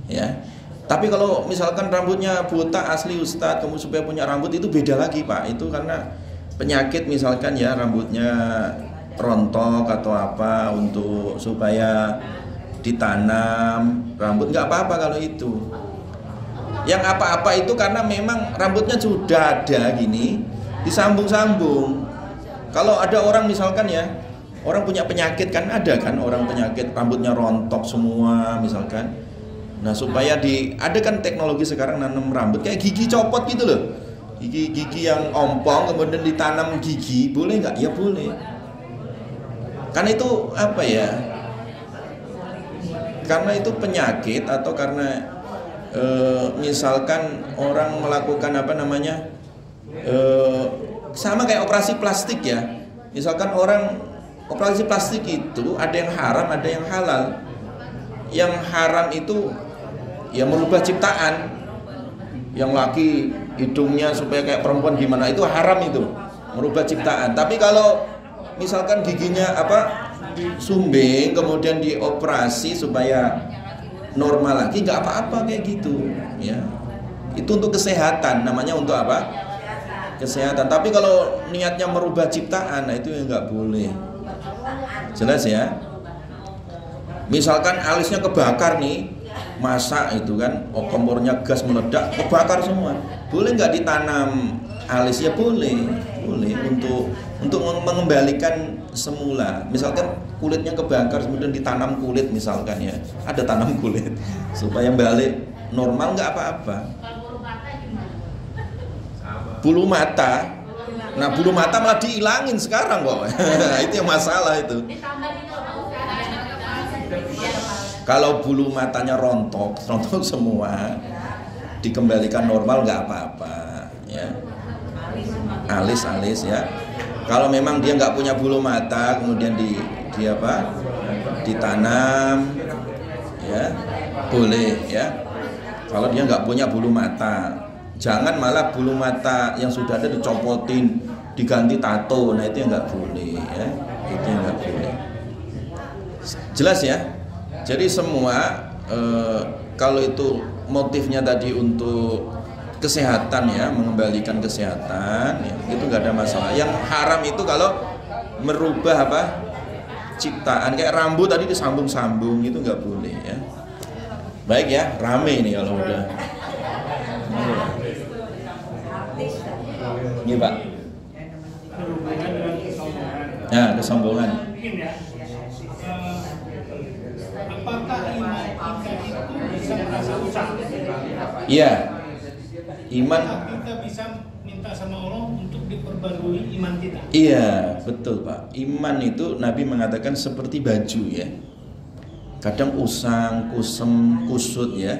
Ya. Tapi kalau misalkan rambutnya botak asli Ustadz, kamu supaya punya rambut itu beda lagi Pak. Itu karena penyakit misalkan ya, rambutnya rontok atau apa, untuk supaya ditanam rambut, nggak apa-apa kalau itu. Yang apa-apa itu karena memang rambutnya sudah ada gini, disambung-sambung. Kalau ada orang misalkan ya, orang punya penyakit kan, ada kan orang penyakit rambutnya rontok semua misalkan. Nah supaya ada kan teknologi sekarang nanam rambut kayak gigi copot gitu loh. Gigi yang ompong kemudian ditanam gigi, boleh nggak? Ya boleh. Karena itu apa ya? Karena itu penyakit atau karena misalkan orang melakukan apa namanya sama kayak operasi plastik ya. Misalkan orang operasi plastik itu ada yang haram, ada yang halal. Yang haram itu ya merubah ciptaan. Yang laki hidungnya supaya kayak perempuan gimana, itu haram, itu merubah ciptaan. Tapi kalau misalkan giginya apa sumbing kemudian dioperasi supaya normal lagi, nggak apa-apa kayak gitu ya. Itu untuk kesehatan, namanya untuk apa? Kesehatan. Tapi kalau niatnya merubah ciptaan, nah itu ya nggak boleh. Jelas ya. Misalkan alisnya kebakar nih, masak itu kan, kompornya gas meledak, kebakar semua. Boleh nggak ditanam alis? Ya boleh, boleh untuk mengembalikan semula. Misalkan kulitnya kebakar kemudian ditanam kulit misalkan ya, ada tanam kulit supaya balik normal, nggak apa-apa. Bulu mata, nah bulu mata malah dihilangin sekarang kok. Itu yang masalah itu. Kalau bulu matanya rontok semua, dikembalikan normal nggak apa-apa ya. Alis ya. Kalau memang dia nggak punya bulu mata, kemudian di apa? Ditanam ya, boleh ya. Kalau dia nggak punya bulu mata, jangan malah bulu mata yang sudah ada dicopotin, diganti tato. Nah itu yang nggak boleh ya. Itu yang nggak boleh. Jelas ya. Jadi semua kalau itu motifnya tadi untuk kesehatan ya, mengembalikan kesehatan ya, itu nggak ada masalah. Yang haram itu kalau merubah apa ciptaan, kayak rambut tadi disambung-sambung, itu nggak boleh ya. Baik ya, rame ini kalau udah. Ini Pak. Nah, kesombongan. Apakah iman kita itu bisa merasa usah? Iya. Iman kita bisa minta sama Allah untuk diperbarui iman kita. Iya, betul Pak. Iman itu Nabi mengatakan seperti baju ya. Kadang usang, kusem, kusut ya.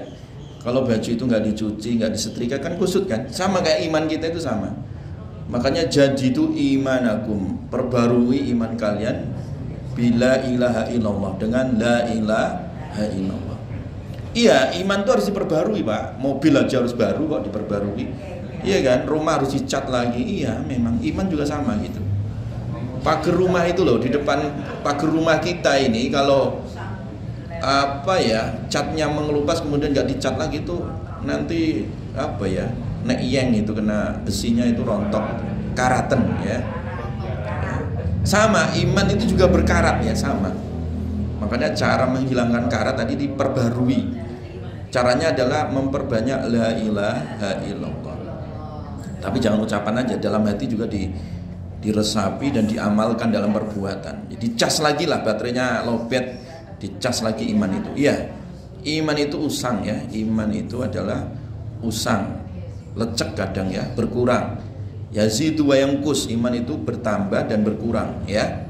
Kalau baju itu nggak dicuci, nggak disetrika kan kusut kan. Sama kayak iman kita itu sama. Makanya jadidu imanakum, perbarui iman kalian bila ilaha illallah, dengan la ilaha illallah. Iya, iman itu harus diperbarui Pak. Mobil aja harus baru kok diperbarui. Iya kan, rumah harus dicat lagi. Iya, memang iman juga sama gitu. Pagar rumah itu loh, di depan pagar rumah kita ini kalau apa ya, catnya mengelupas kemudian nggak dicat lagi itu nanti apa ya, neiyeng itu, kena besinya itu rontok, karaten ya. Sama, iman itu juga berkarat ya, sama. Makanya cara menghilangkan karat tadi diperbarui. Caranya adalah memperbanyak la ilaha illallah. Tapi jangan ucapan aja, dalam hati juga diresapi dan diamalkan dalam perbuatan. Jadi cas lagi lah, baterainya lowbat, dicas lagi iman itu. Iya, iman itu usang ya. Iman itu adalah usang, lecek kadang ya, berkurang. Yazidu wa yanqus, iman itu bertambah dan berkurang ya.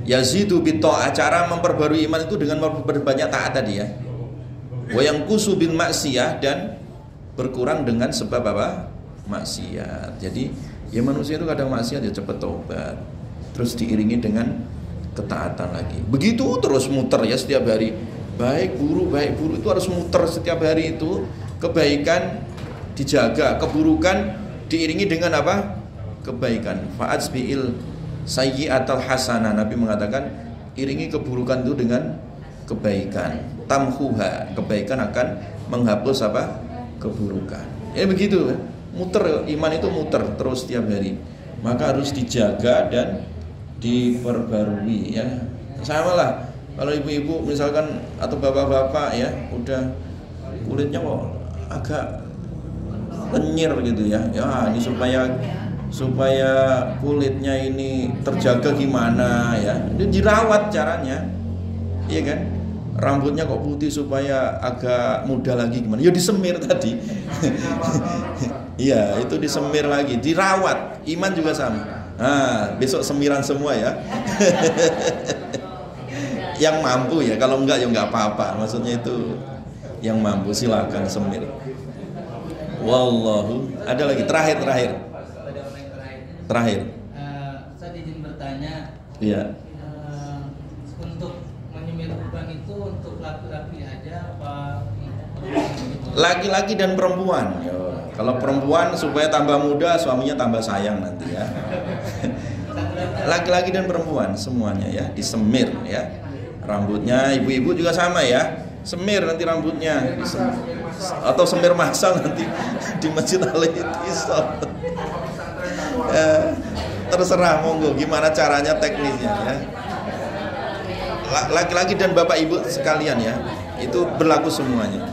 Yazidu bitta'ah, cara memperbarui iman itu dengan memperbanyak taat tadi ya. Wa yanqusu bil maksiyah, dan berkurang dengan sebab apa? Maksiat. Jadi ya manusia itu kadang maksiat ya cepat tobat. Terus diiringi dengan ketaatan lagi. Begitu terus muter ya setiap hari. Baik buruk itu harus muter setiap hari itu. Kebaikan dijaga, keburukan diiringi dengan apa? Kebaikan. Fa'atsbi'il sayyi'atal hasanah. Nabi mengatakan iringi keburukan itu dengan kebaikan. Tamhuha, kebaikan akan menghapus apa? Keburukan. Ya begitu kan? Muter, iman itu muter terus setiap hari. Maka harus dijaga dan diperbarui ya. Sama lah kalau ibu-ibu misalkan atau bapak-bapak ya, udah kulitnya kok agak lenyir gitu ya. Ya ini supaya kulitnya ini terjaga gimana ya? Ini dirawat caranya. Iya kan? rambutnya kok putih supaya agak muda lagi gimana? Ya disemir tadi. Iya, itu disemir lagi, dirawat. Iman juga sama. Nah, besok semiran semua ya. Yang mampu ya, kalau enggak ya enggak apa-apa. Maksudnya itu yang mampu silakan semir. Wallahu. Ada lagi terakhir. Saya izin bertanya. Iya. Untuk menyemir uban itu untuk laki-laki aja apa? Laki-laki dan perempuan. Kalau perempuan supaya tambah muda, suaminya tambah sayang nanti ya. Laki-laki dan perempuan semuanya ya, disemir ya. Rambutnya ibu-ibu juga sama ya. Semir nanti rambutnya. Atau semir massal nanti di Masjid Al-Ittisal. Terserah monggo gimana caranya teknisnya ya. Laki-laki dan bapak ibu sekalian ya. Itu berlaku semuanya.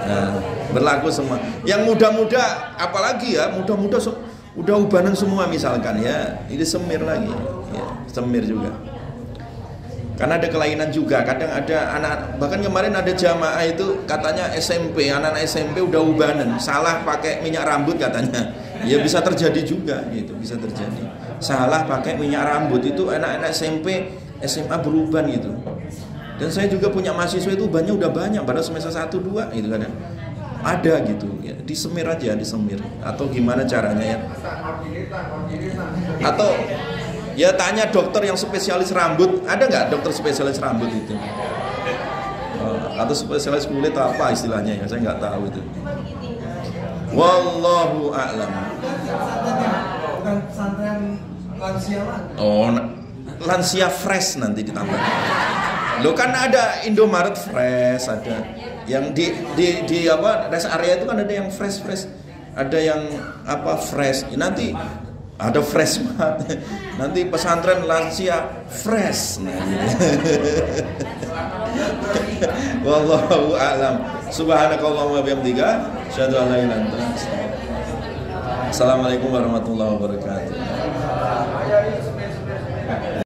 Nah, berlaku semua. Yang muda-muda apalagi ya, muda-muda udah ubanan semua misalkan ya, ini semir lagi ya, semir juga. Karena ada kelainan juga, kadang ada anak, bahkan kemarin ada jamaah itu katanya SMP, anak-anak SMP udah ubanan, salah pakai minyak rambut katanya. Ya bisa terjadi juga gitu, bisa terjadi. Salah pakai minyak rambut itu anak-anak SMP, SMA beruban gitu. Dan saya juga punya mahasiswa itu ubannya udah banyak, padahal semester 1, 2 gitu kan. Ada gitu ya, disemir aja, disemir. Atau gimana caranya ya? Atau ya tanya dokter yang spesialis rambut, ada nggak dokter spesialis rambut itu? Atau spesialis kulit apa istilahnya ya? Saya nggak tahu itu. Wallahu a'lam. Bukan pesantren lansia lagi. Oh, lansia fresh nanti ditambah. Lo kan ada Indomaret fresh, ada yang di apa rest area itu kan ada yang fresh, ada yang apa fresh. Nanti ada fresh banget. Nanti pesantren lansia fresh. Wallahu a'lam. Subhanakallahumma wa bihamdika, asyhadu an la ilaha illa anta, astaghfiruka. Assalamualaikum warahmatullahi wabarakatuh.